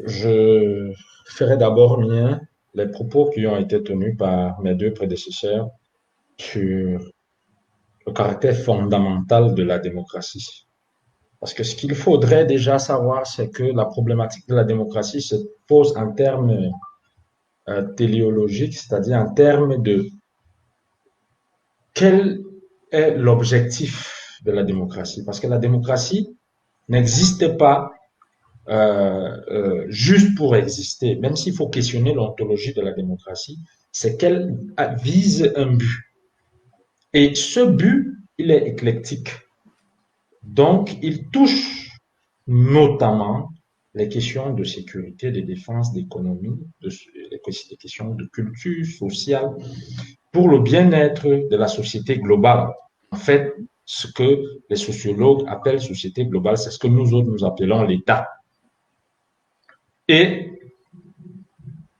Je ferai d'abord mien les propos qui ont été tenus par mes deux prédécesseurs sur le caractère fondamental de la démocratie. Parce que ce qu'il faudrait déjà savoir, c'est que la problématique de la démocratie se pose en termes téléologiques, c'est-à-dire en termes de quel est l'objectif de la démocratie. Parce que la démocratie n'existe pas juste pour exister, même s'il faut questionner l'ontologie de la démocratie, c'est qu'elle vise un but. Et ce but, il est éclectique. Donc, il touche notamment les questions de sécurité, de défense, d'économie, les questions de culture sociale, pour le bien-être de la société globale. En fait, ce que les sociologues appellent société globale, c'est ce que nous autres nous appelons l'État. Et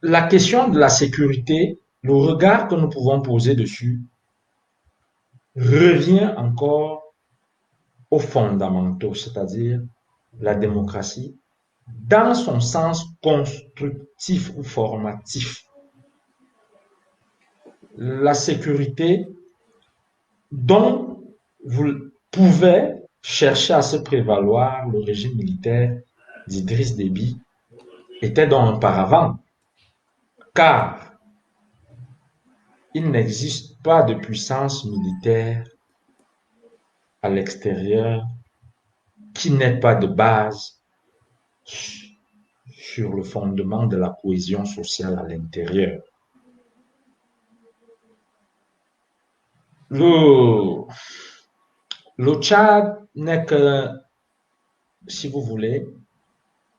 la question de la sécurité, le regard que nous pouvons poser dessus revient encore aux fondamentaux, c'est-à-dire la démocratie dans son sens constructif ou formatif. La sécurité dont vous pouvez chercher à se prévaloir le régime militaire d'Idriss Déby était donc un paravent, car il n'existe pas de puissance militaire à l'extérieur qui n'ait pas de base sur le fondement de la cohésion sociale à l'intérieur. Le Tchad n'est que, si vous voulez,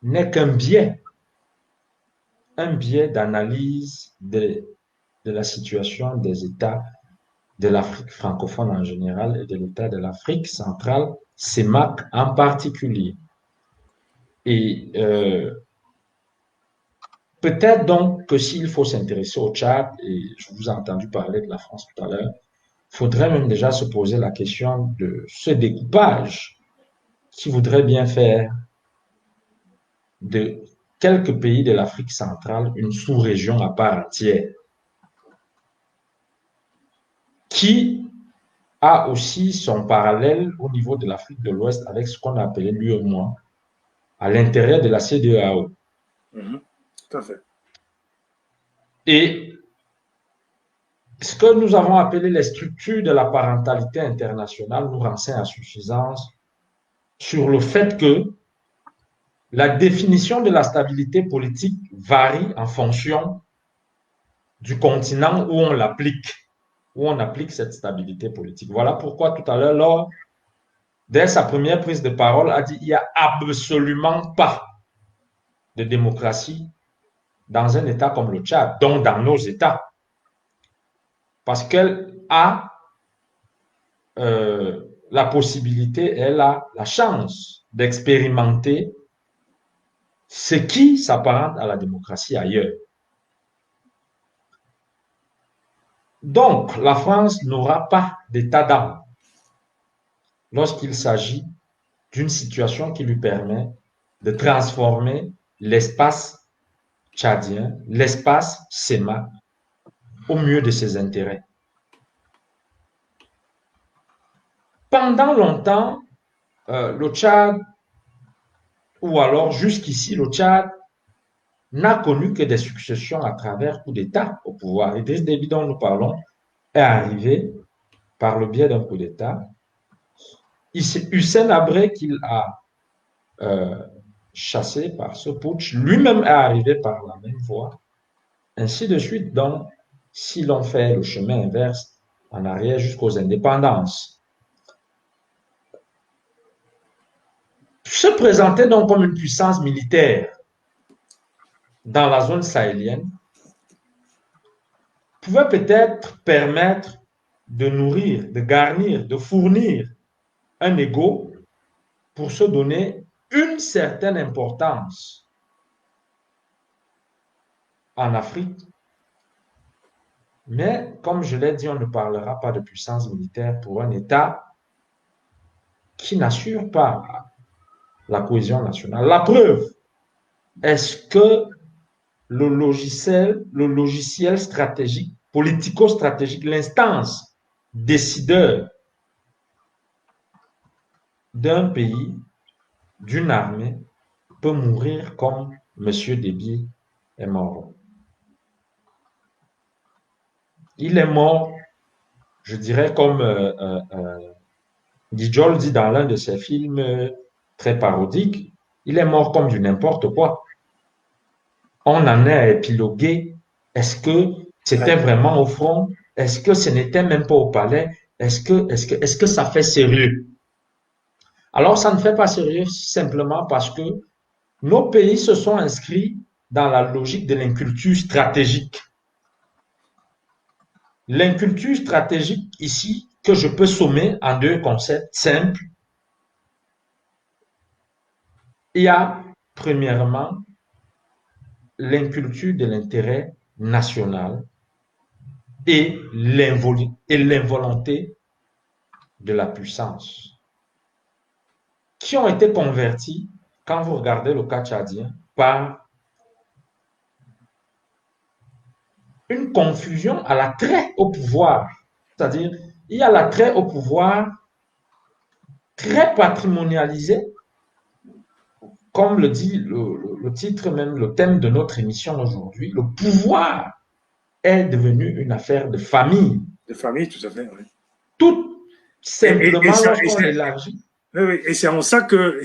n'est qu'un biais d'analyse de la situation des États de l'Afrique francophone en général et de l'État de l'Afrique centrale, CEMAC en particulier. Et peut-être donc que s'il faut s'intéresser au Tchad, et je vous ai entendu parler de la France tout à l'heure, il faudrait même déjà se poser la question de ce découpage qui voudrait bien faire de quelques pays de l'Afrique centrale une sous-région à part entière, qui a aussi son parallèle au niveau de l'Afrique de l'Ouest avec ce qu'on a appelé l'UEMOA à l'intérieur de la CEDEAO. Tout à fait. Et ce que nous avons appelé les structures de la parentalité internationale nous renseignent à suffisance sur le fait que la définition de la stabilité politique varie en fonction du continent où on l'applique, cette stabilité politique. Voilà pourquoi tout à l'heure, dès sa première prise de parole, a dit qu'il n'y a absolument pas de démocratie dans un État comme le Tchad, donc dans nos États. Parce qu'elle a la possibilité, elle a la chance d'expérimenter ce qui s'apparente à la démocratie ailleurs. Donc, la France n'aura pas d'état d'âme lorsqu'il s'agit d'une situation qui lui permet de transformer l'espace tchadien, l'espace CEMAC, au mieux de ses intérêts. Pendant longtemps, le Tchad, ou alors jusqu'ici, le Tchad n'a connu que des successions à travers coup d'État au pouvoir. Idriss Déby, dont nous parlons, est arrivé par le biais d'un coup d'État. Hissène Habré, qu'il a chassé par ce putsch, lui-même est arrivé par la même voie, ainsi de suite. Donc, si l'on fait le chemin inverse en arrière jusqu'aux indépendances, se présenter donc comme une puissance militaire dans la zone sahélienne pouvait peut-être permettre de nourrir, de garnir, de fournir un ego pour se donner une certaine importance en Afrique. Mais, comme je l'ai dit, on ne parlera pas de puissance militaire pour un État qui n'assure pas la cohésion nationale. La preuve, est-ce que le logiciel stratégique, politico-stratégique, l'instance décideur d'un pays, d'une armée, peut mourir comme M. Déby est mort? Il est mort, je dirais, comme Guijol dit dans l'un de ses films très parodiques, il est mort comme du n'importe quoi. On en est à épiloguer. Est-ce que c'était vraiment au front? Est-ce que ce n'était même pas au palais? Est-ce que ça fait sérieux? Alors, ça ne fait pas sérieux simplement parce que nos pays se sont inscrits dans la logique de l'inculture stratégique. L'inculture stratégique ici, que je peux sommer en deux concepts simples. Il y a, premièrement, l'inculture de l'intérêt national et l'involonté de la puissance, qui ont été convertis, quand vous regardez le cas tchadien, par une confusion à l'attrait au pouvoir. C'est-à-dire, il y a l'attrait au pouvoir très patrimonialisé, comme le dit le titre même, le thème de notre émission aujourd'hui, le pouvoir est devenue une affaire de famille. De famille, tout à fait, oui. Tout simplement lorsqu'on l'élargit. Oui, et c'est en ça que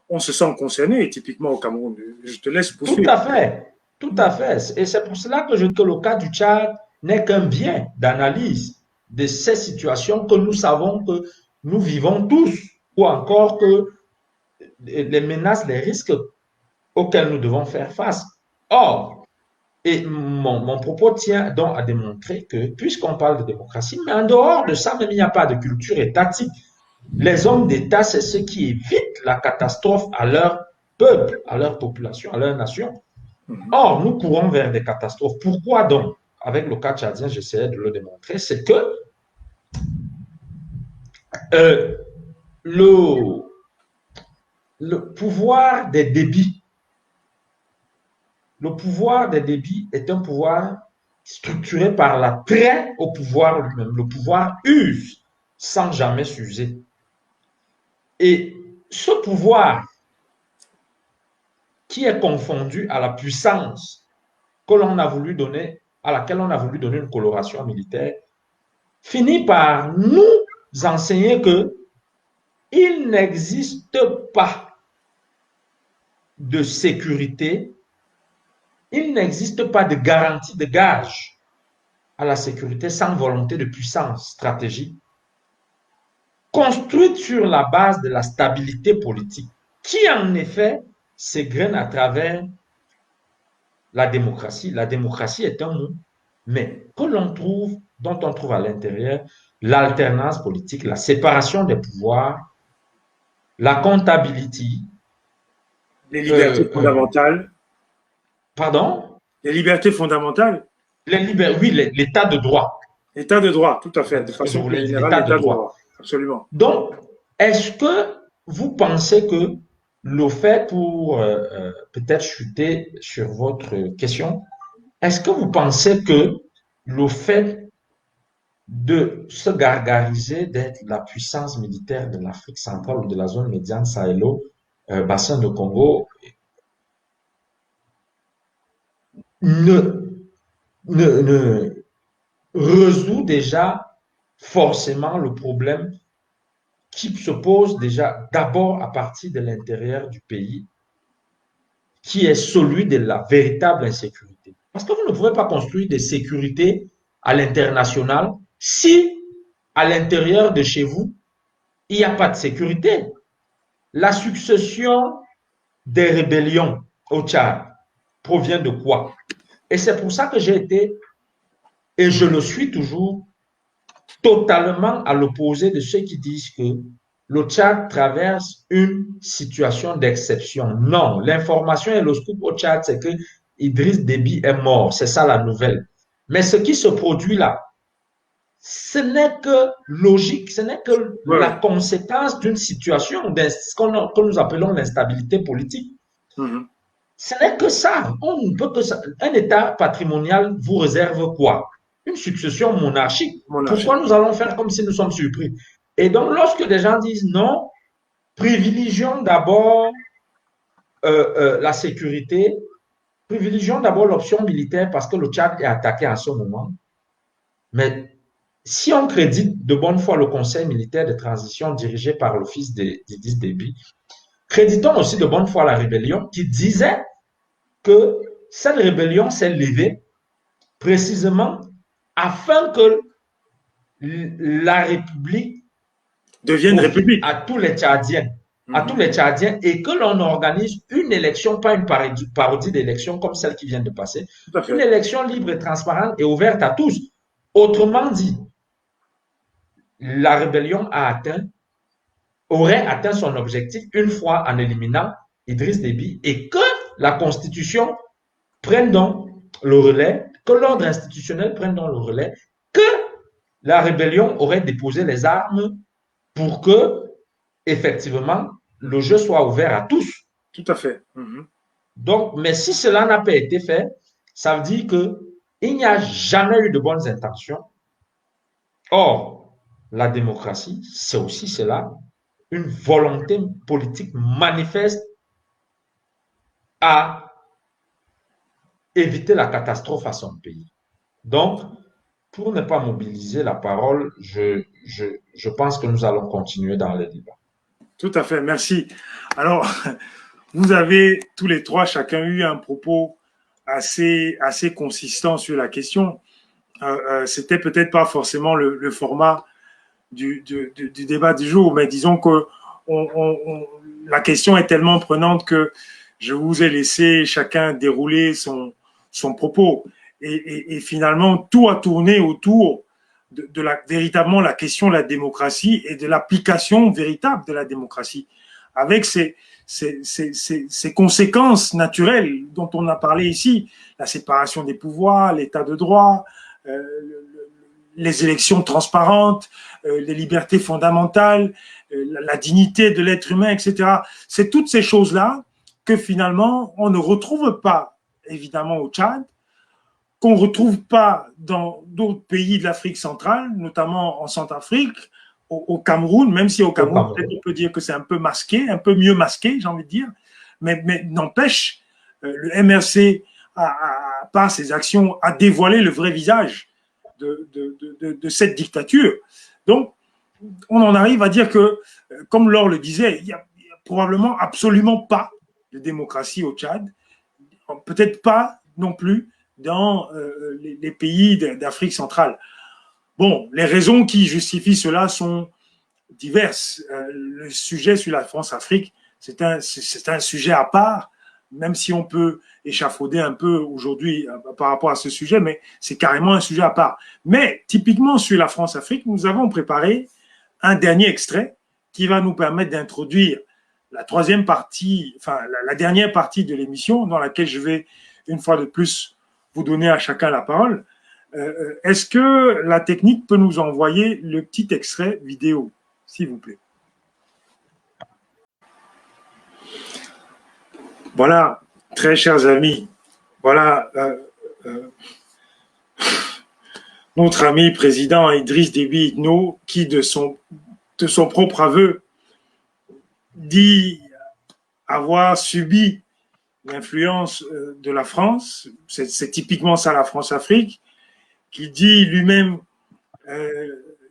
on se sent concerné, typiquement au Cameroun. Je te laisse poursuivre. Tout à fait, tout à fait. Et c'est pour cela que je dis que le cas du Tchad n'est qu'un bien d'analyse de ces situations que nous savons que nous vivons tous, ou encore que les menaces, les risques auxquels nous devons faire face. Or, et mon propos tient donc à démontrer que, puisqu'on parle de démocratie, mais en dehors de ça, même il n'y a pas de culture étatique. Les hommes d'État, c'est ceux qui évitent la catastrophe à leur peuple, à leur population, à leur nation. Or, nous courons vers des catastrophes. Pourquoi donc? Avec le cas tchadien, j'essayais de le démontrer, c'est que le pouvoir des débits, est un pouvoir structuré par l'attrait au pouvoir lui-même. Le pouvoir use sans jamais s'user. Et ce pouvoir qui est confondu à la puissance que l'on a voulu donner, à laquelle on a voulu donner une coloration militaire, finit par nous enseigner que il n'existe pas de sécurité, il n'existe pas de garantie de gage à la sécurité sans volonté de puissance stratégique construite sur la base de la stabilité politique, qui en effet s'égrène à travers la démocratie. La démocratie est un mot, mais que l'on trouve, dont on trouve à l'intérieur l'alternance politique, la séparation des pouvoirs, la comptabilité, les libertés fondamentales. Pardon? Les libertés fondamentales. Oui, l'état de droit. L'état de droit, tout à fait. De façon générale, l'état de droit. Absolument. Donc, est-ce que vous pensez que le fait, pour peut-être chuter sur votre question, est-ce que vous pensez que le fait de se gargariser d'être la puissance militaire de l'Afrique centrale ou de la zone médiane sahélo, bassin de Congo, ne résout déjà forcément le problème qui se pose déjà d'abord à partir de l'intérieur du pays, qui est celui de la véritable insécurité. Parce que vous ne pouvez pas construire des sécurités à l'international si à l'intérieur de chez vous, il n'y a pas de sécurité. La succession des rébellions au Tchad provient de quoi? Et c'est pour ça que j'ai été, et je le suis toujours, totalement à l'opposé de ceux qui disent que le Tchad traverse une situation d'exception. Non, l'information et le scoop au Tchad, c'est que Idriss Déby est mort. C'est ça la nouvelle. Mais ce qui se produit là, ce n'est que logique, ce n'est que la conséquence d'une situation, que nous appelons l'instabilité politique. Ce n'est que ça. On ne peut que ça. Un État patrimonial vous réserve quoi? Une succession monarchique. Pourquoi nous allons faire comme si nous sommes surpris? Et donc, lorsque des gens disent non, privilégions d'abord la sécurité, privilégions d'abord l'option militaire parce que le Tchad est attaqué en ce moment. Mais si on crédite de bonne foi le Conseil militaire de transition dirigé par le fils d'Idriss Déby, créditons aussi de bonne foi la rébellion qui disait que cette rébellion s'est levée précisément afin que la République devienne république à tous les Tchadiens, et que l'on organise une élection, pas une parodie d'élection comme celle qui vient de passer, une élection libre et transparente et ouverte à tous. Autrement dit, la rébellion aurait atteint son objectif une fois en éliminant Idriss Déby et que la Constitution prenne donc le relais, que l'ordre institutionnel prenne donc le relais, que la rébellion aurait déposé les armes pour que, effectivement, le jeu soit ouvert à tous. Tout à fait. Donc, mais si cela n'a pas été fait, ça veut dire qu'il n'y a jamais eu de bonnes intentions. Or, la démocratie, c'est aussi cela, une volonté politique manifeste à éviter la catastrophe à son pays. Donc, pour ne pas mobiliser la parole, je pense que nous allons continuer dans les débats. Tout à fait, merci. Alors, vous avez tous les trois chacun eu un propos assez consistant sur la question. C'était peut-être pas forcément le format du débat du jour, mais disons que la question est tellement prenante que je vous ai laissé chacun dérouler son propos. Et finalement, tout a tourné autour de véritablement la question de la démocratie et de l'application véritable de la démocratie, avec ces conséquences naturelles dont on a parlé ici, la séparation des pouvoirs, l'état de droit, les élections transparentes, les libertés fondamentales, la dignité de l'être humain, etc. C'est toutes ces choses-là que finalement, on ne retrouve pas, évidemment, au Tchad, qu'on ne retrouve pas dans d'autres pays de l'Afrique centrale, notamment en Centrafrique, au Cameroun, même si au Cameroun, peut-être on peut dire que c'est un peu masqué, un peu mieux masqué, j'ai envie de dire, mais n'empêche, le MRC, par ses actions, a dévoilé le vrai visage de cette dictature. Donc, on en arrive à dire que, comme Laure le disait, il n'y a probablement absolument pas de démocratie au Tchad, peut-être pas non plus dans les pays d'Afrique centrale. Bon, les raisons qui justifient cela sont diverses. Le sujet sur la France-Afrique, c'est un sujet à part, même si on peut échafauder un peu aujourd'hui par rapport à ce sujet, mais c'est carrément un sujet à part. Mais typiquement sur la France-Afrique, nous avons préparé un dernier extrait qui va nous permettre d'introduire la troisième partie, enfin la dernière partie de l'émission, dans laquelle je vais une fois de plus vous donner à chacun la parole. Est-ce que la technique peut nous envoyer le petit extrait vidéo, s'il vous plaît? Voilà, très chers amis, voilà notre ami président Idriss Déby Itno, qui de son propre aveu dit avoir subi l'influence de la France, c'est typiquement ça la France-Afrique, qui dit lui-même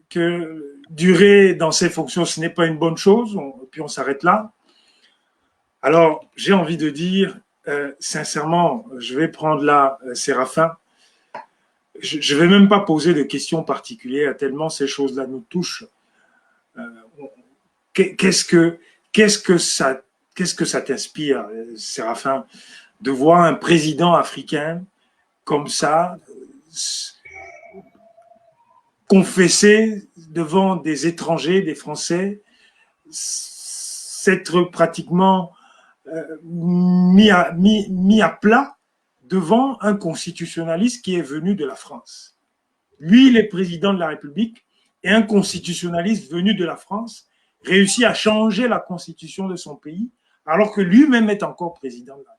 que durer dans ses fonctions, ce n'est pas une bonne chose, puis on s'arrête là. Alors, j'ai envie de dire, sincèrement, je vais prendre là, Séraphin, je ne vais même pas poser de questions particulières, tellement ces choses-là nous touchent. Qu'est-ce que ça t'inspire, Séraphin, de voir un président africain comme ça confesser devant des étrangers, des Français, s'être pratiquement mis à plat devant un constitutionnaliste qui est venu de la France. Lui, il est président de la République et un constitutionnaliste venu de la France réussit à changer la constitution de son pays alors que lui-même est encore président de la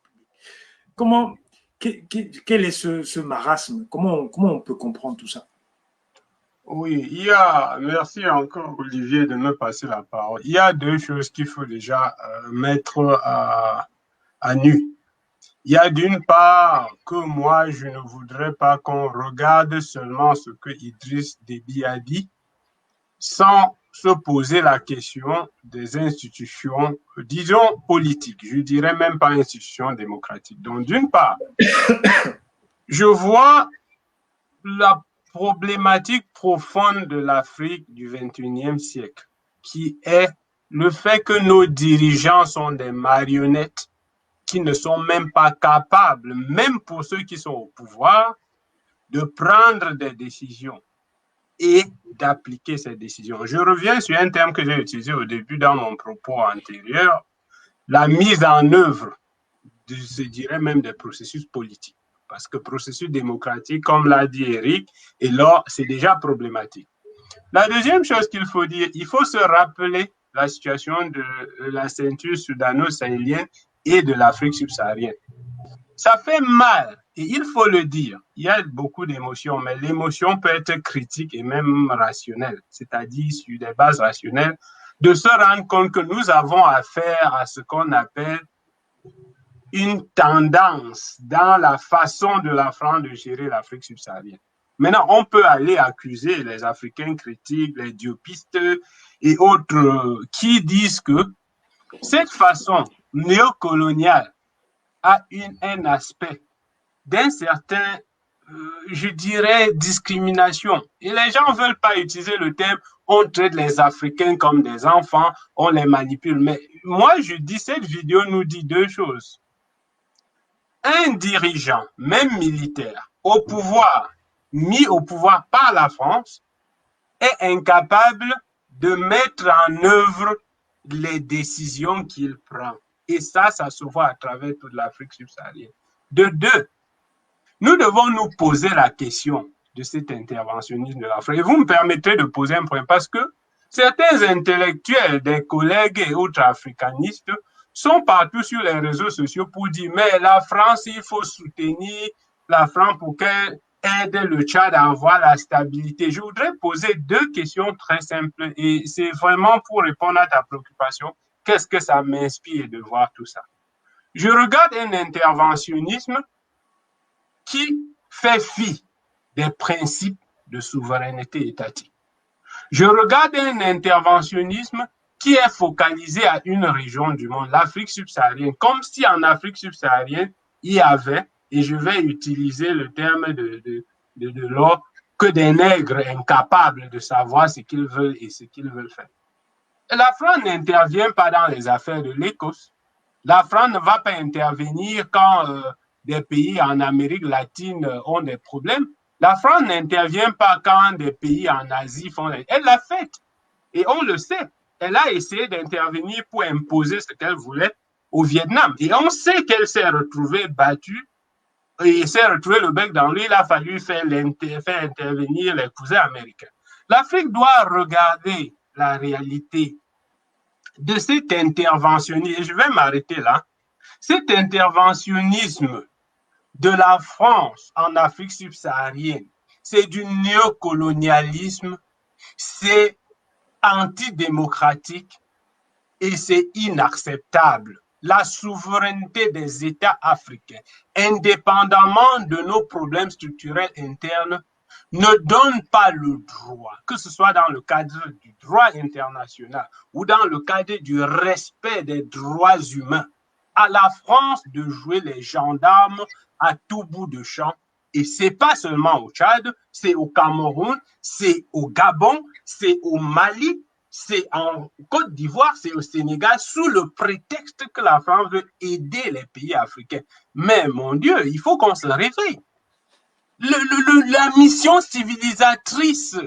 République. Quel est ce marasme? Comment on peut comprendre tout ça? Oui, merci encore Olivier de me passer la parole. Il y a deux choses qu'il faut déjà mettre à nu. Il y a d'une part que moi, je ne voudrais pas qu'on regarde seulement ce que Idriss Déby a dit sans se poser la question des institutions, disons politiques, je dirais même pas institutions démocratiques. Donc d'une part, je vois la problématique profonde de l'Afrique du XXIe siècle, qui est le fait que nos dirigeants sont des marionnettes qui ne sont même pas capables, même pour ceux qui sont au pouvoir, de prendre des décisions et d'appliquer ces décisions. Je reviens sur un terme que j'ai utilisé au début dans mon propos antérieur, la mise en œuvre, je dirais même des processus politiques. Parce que processus démocratique, comme l'a dit Eric, et là, c'est déjà problématique. La deuxième chose qu'il faut dire, il faut se rappeler la situation de la ceinture sudano-sahélienne et de l'Afrique subsaharienne. Ça fait mal, et il faut le dire. Il y a beaucoup d'émotions, mais l'émotion peut être critique et même rationnelle, c'est-à-dire sur des bases rationnelles, de se rendre compte que nous avons affaire à ce qu'on appelle une tendance dans la façon de la France de gérer l'Afrique subsaharienne. Maintenant, on peut aller accuser les Africains critiques, les diopistes et autres qui disent que cette façon néocoloniale a un aspect d'un certain, je dirais, discrimination. Et les gens ne veulent pas utiliser le terme « on traite les Africains comme des enfants, on les manipule ». Mais moi, je dis, cette vidéo nous dit deux choses. Un dirigeant, même militaire, au pouvoir, mis au pouvoir par la France, est incapable de mettre en œuvre les décisions qu'il prend. Et ça se voit à travers toute l'Afrique subsaharienne. De deux, nous devons nous poser la question de cet interventionnisme de l'Afrique. Et vous me permettrez de poser un point parce que certains intellectuels, des collègues et autres africanistes sont partout sur les réseaux sociaux pour dire mais la France, il faut soutenir la France pour qu'elle aide le Tchad à avoir la stabilité. Je voudrais poser deux questions très simples et c'est vraiment pour répondre à ta préoccupation. Qu'est-ce que ça m'inspire de voir tout ça? Je regarde un interventionnisme qui fait fi des principes de souveraineté étatique. Je regarde un interventionnisme qui est focalisé à une région du monde, l'Afrique subsaharienne, comme si en Afrique subsaharienne, il y avait, et je vais utiliser le terme de l'or, que des nègres incapables de savoir ce qu'ils veulent et ce qu'ils veulent faire. La France n'intervient pas dans les affaires de l'Écosse. La France ne va pas intervenir quand des pays en Amérique latine ont des problèmes. La France n'intervient pas quand des pays en Asie font des... Elle l'a fait. Et on le sait. Elle a essayé d'intervenir pour imposer ce qu'elle voulait au Vietnam. Et on sait qu'elle s'est retrouvée battue et s'est retrouvée le bec dans l'huile. Il a fallu faire intervenir les cousins américains. L'Afrique doit regarder la réalité de cet interventionnisme. Et je vais m'arrêter là. Cet interventionnisme de la France en Afrique subsaharienne, c'est du néocolonialisme, c'est antidémocratique et c'est inacceptable. La souveraineté des États africains, indépendamment de nos problèmes structurels internes, ne donne pas le droit, que ce soit dans le cadre du droit international ou dans le cadre du respect des droits humains, à la France de jouer les gendarmes à tout bout de champ. Et c'est pas seulement au Tchad, c'est au Cameroun, c'est au Gabon, c'est au Mali, c'est en Côte d'Ivoire, c'est au Sénégal, sous le prétexte que la France veut aider les pays africains. Mais mon Dieu, il faut qu'on se réveille. La mission civilisatrice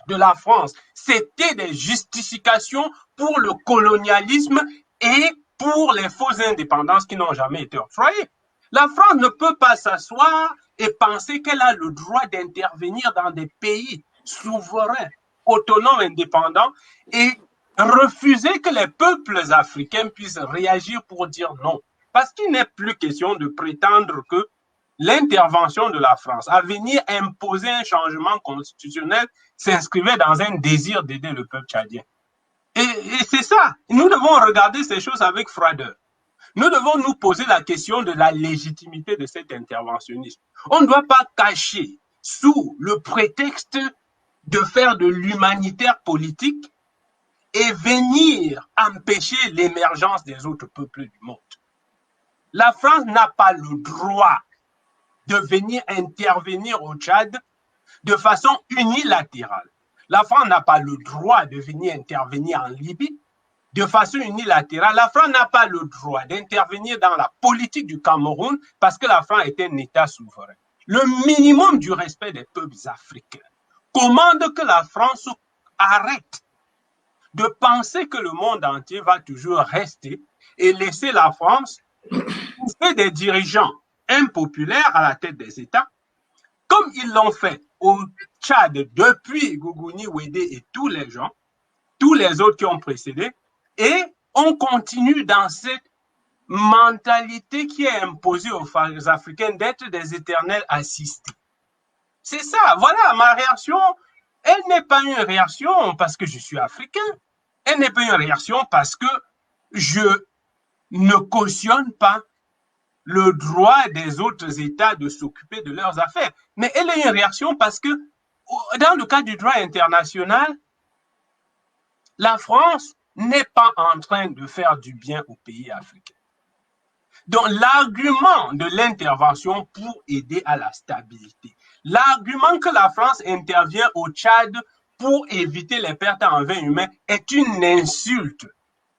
de la France, c'était des justifications pour le colonialisme et pour les fausses indépendances qui n'ont jamais été octroyées. La France ne peut pas s'asseoir et penser qu'elle a le droit d'intervenir dans des pays souverains, autonomes, indépendants et refuser que les peuples africains puissent réagir pour dire non. Parce qu'il n'est plus question de prétendre que l'intervention de la France à venir imposer un changement constitutionnel s'inscrivait dans un désir d'aider le peuple tchadien. Et c'est ça. Nous devons regarder ces choses avec froideur. Nous devons nous poser la question de la légitimité de cet interventionnisme. On ne doit pas cacher sous le prétexte de faire de l'humanitaire politique et venir empêcher l'émergence des autres peuples du monde. La France n'a pas le droit de venir intervenir au Tchad de façon unilatérale. La France n'a pas le droit de venir intervenir en Libye de façon unilatérale. La France n'a pas le droit d'intervenir dans la politique du Cameroun parce que la France est un État souverain. Le minimum du respect des peuples africains commande que la France arrête de penser que le monde entier va toujours rester et laisser la France pousser des dirigeants impopulaires à la tête des États, comme ils l'ont fait au Tchad depuis Gougouni, Ouédé et tous les gens, tous les autres qui ont précédé, et on continue dans cette mentalité qui est imposée aux Africains d'être des éternels assistés. C'est ça, voilà ma réaction. Elle n'est pas une réaction parce que je suis africain. Elle n'est pas une réaction parce que je ne cautionne pas le droit des autres États de s'occuper de leurs affaires. Mais elle a une réaction parce que, dans le cadre du droit international, la France n'est pas en train de faire du bien aux pays africains. Donc, l'argument de l'intervention pour aider à la stabilité, l'argument que la France intervient au Tchad pour éviter les pertes en vies humaines est une insulte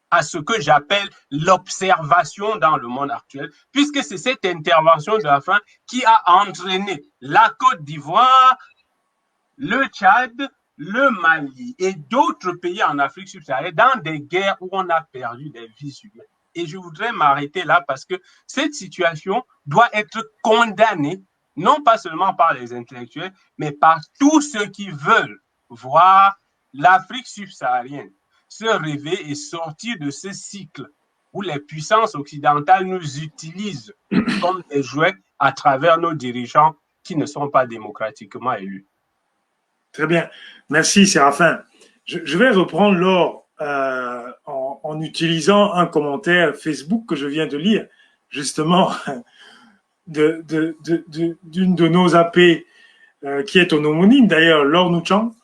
à ce que j'appelle l'observation dans le monde actuel, puisque c'est cette intervention de la France qui a entraîné la Côte d'Ivoire, le Tchad, le Mali et d'autres pays en Afrique subsaharienne dans des guerres où on a perdu des vies humaines. Et je voudrais m'arrêter là parce que cette situation doit être condamnée, non pas seulement par les intellectuels, mais par tous ceux qui veulent voir l'Afrique subsaharienne se réveiller et sortir de ce cycle où les puissances occidentales nous utilisent comme des jouets à travers nos dirigeants qui ne sont pas démocratiquement élus. Très bien. Merci, Séraphin. Je vais reprendre Laure en utilisant un commentaire Facebook que je viens de lire, justement, d'une de nos AP qui est ton homonyme, d'ailleurs, Laure Nouchang,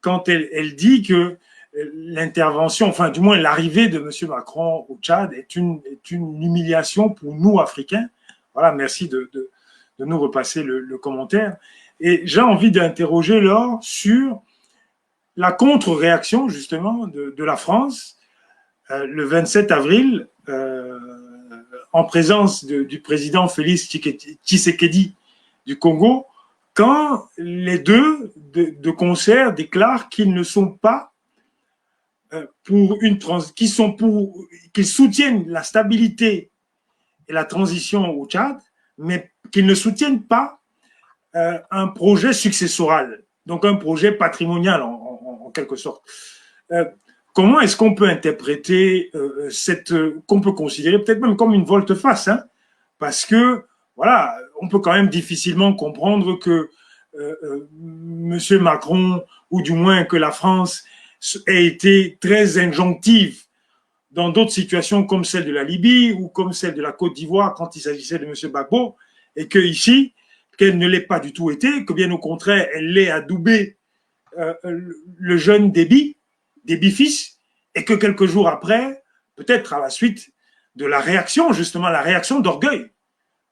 quand elle dit que l'intervention, enfin du moins l'arrivée de M. Macron au Tchad est une humiliation pour nous, Africains. Voilà, merci de nous repasser le commentaire. Et j'ai envie d'interroger Laure sur la contre-réaction, justement, de la France le 27 avril, en présence du président Félix Tshisekedi du Congo, quand les deux, de concert, déclarent qu'ils ne sont pas qu'ils soutiennent la stabilité et la transition au Tchad, mais qu'ils ne soutiennent pas un projet successoral, donc un projet patrimonial en quelque sorte. Comment est-ce qu'on peut interpréter qu'on peut considérer peut-être même comme une volte-face, hein, parce que voilà, on peut quand même difficilement comprendre que Monsieur Macron, ou du moins que la France ait été très injonctive dans d'autres situations comme celle de la Libye ou comme celle de la Côte d'Ivoire quand il s'agissait de Monsieur Gbagbo, et que ici, qu'elle ne l'ait pas du tout été, que bien au contraire, elle l'ait adoubé le jeune Déby fils, et que quelques jours après, peut-être à la suite de la réaction, justement la réaction d'orgueil,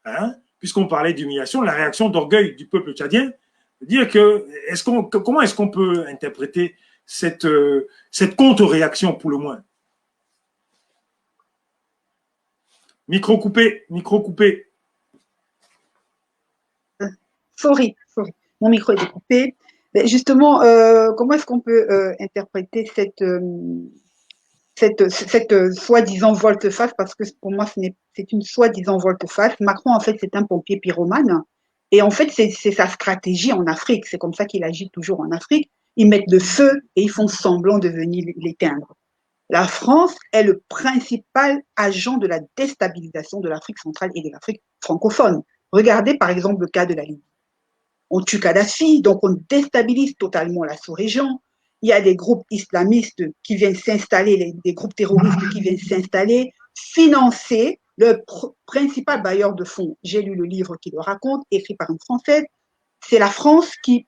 hein, puisqu'on parlait d'humiliation, la réaction d'orgueil du peuple tchadien, dire que comment est-ce qu'on peut interpréter cette contre-réaction pour le moins? Micro coupé. Sorry, mon micro est coupé. Mais justement, comment est-ce qu'on peut interpréter cette soi-disant volte-face, parce que pour moi, c'est une soi-disant volte-face. Macron, en fait, c'est un pompier pyromane. Et en fait, c'est sa stratégie en Afrique. C'est comme ça qu'il agit toujours en Afrique. Ils mettent le feu et ils font semblant de venir l'éteindre. La France est le principal agent de la déstabilisation de l'Afrique centrale et de l'Afrique francophone. Regardez par exemple le cas de la Libye. On tue Kadhafi, donc on déstabilise totalement la sous-région. Il y a des groupes islamistes qui viennent s'installer, des groupes terroristes qui viennent s'installer, financer. Le principal bailleur de fonds, j'ai lu le livre qui le raconte, écrit par une Française, c'est la France qui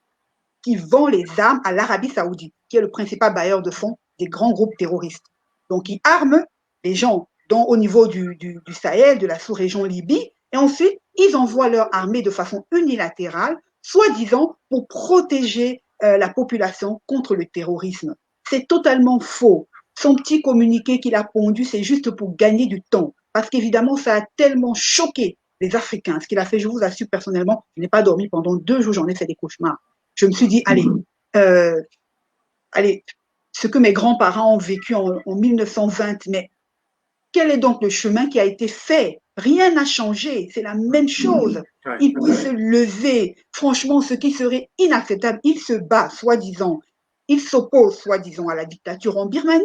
vend les armes à l'Arabie Saoudite, qui est le principal bailleur de fonds des grands groupes terroristes. Donc, ils arment les gens au niveau du Sahel, de la sous-région Libye, et ensuite, ils envoient leur armée de façon unilatérale, soi-disant pour protéger la population contre le terrorisme. C'est totalement faux. Son petit communiqué qu'il a pondu, c'est juste pour gagner du temps. Parce qu'évidemment, ça a tellement choqué les Africains. Ce qu'il a fait, je vous assure personnellement, je n'ai pas dormi pendant 2 jours, j'en ai fait des cauchemars. Je me suis dit, allez, ce que mes grands-parents ont vécu en 1920, mais quel est donc le chemin qui a été fait? Rien n'a changé, c'est la même chose. Il peut se lever. Franchement, ce qui serait inacceptable, il se bat, soi-disant. Il s'oppose, soi-disant, à la dictature en Birmanie.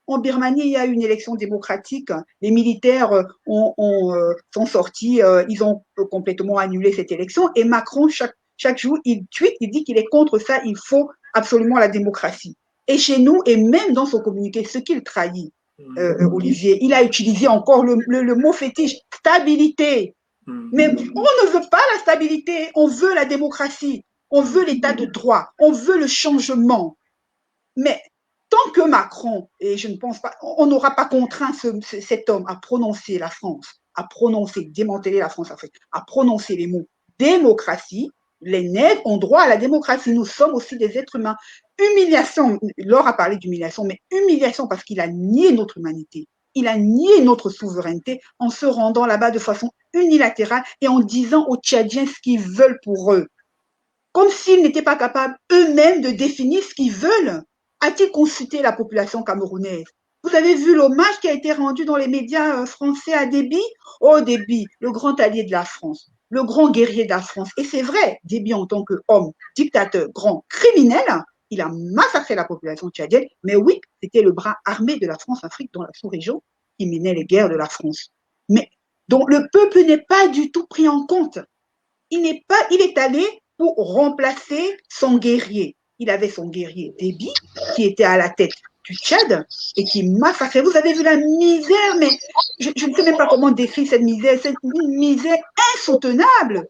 En Birmanie, il y a eu une élection démocratique. Les militaires sont sortis, ils ont complètement annulé cette élection. Et Macron, chaque jour, il tweet, il dit qu'il est contre ça, il faut absolument la démocratie. Et chez nous, et même dans son communiqué, ce qu'il trahit, Olivier, il a utilisé encore le mot fétiche, stabilité. Mais on ne veut pas la stabilité, on veut la démocratie, on veut l'état de droit, on veut le changement. Mais tant que Macron, et je ne pense pas, on n'aura pas contraint cet homme à prononcer la France, à prononcer, démanteler la France-Afrique, à prononcer les mots démocratie, les nègres ont droit à la démocratie. Nous sommes aussi des êtres humains. Humiliation, Laure a parlé d'humiliation, mais humiliation parce qu'il a nié notre humanité. Il a nié notre souveraineté en se rendant là-bas de façon unilatérale et en disant aux Tchadiens ce qu'ils veulent pour eux. Comme s'ils n'étaient pas capables eux-mêmes de définir ce qu'ils veulent. A-t-il consulté la population camerounaise? Vous avez vu l'hommage qui a été rendu dans les médias français à Déby? Oh, Déby, le grand allié de la France, le grand guerrier de la France. Et c'est vrai, Déby en tant qu'homme, dictateur, grand criminel, il a massacré la population tchadienne. Mais oui, c'était le bras armé de la France-Afrique dans la sous-région qui menait les guerres de la France. Mais donc le peuple n'est pas du tout pris en compte. Il est allé pour remplacer son guerrier. Il avait son guerrier Déby qui était à la tête du Tchad et qui massacrait. Vous avez vu la misère, mais je ne sais même pas comment décrire cette misère. C'est une misère insoutenable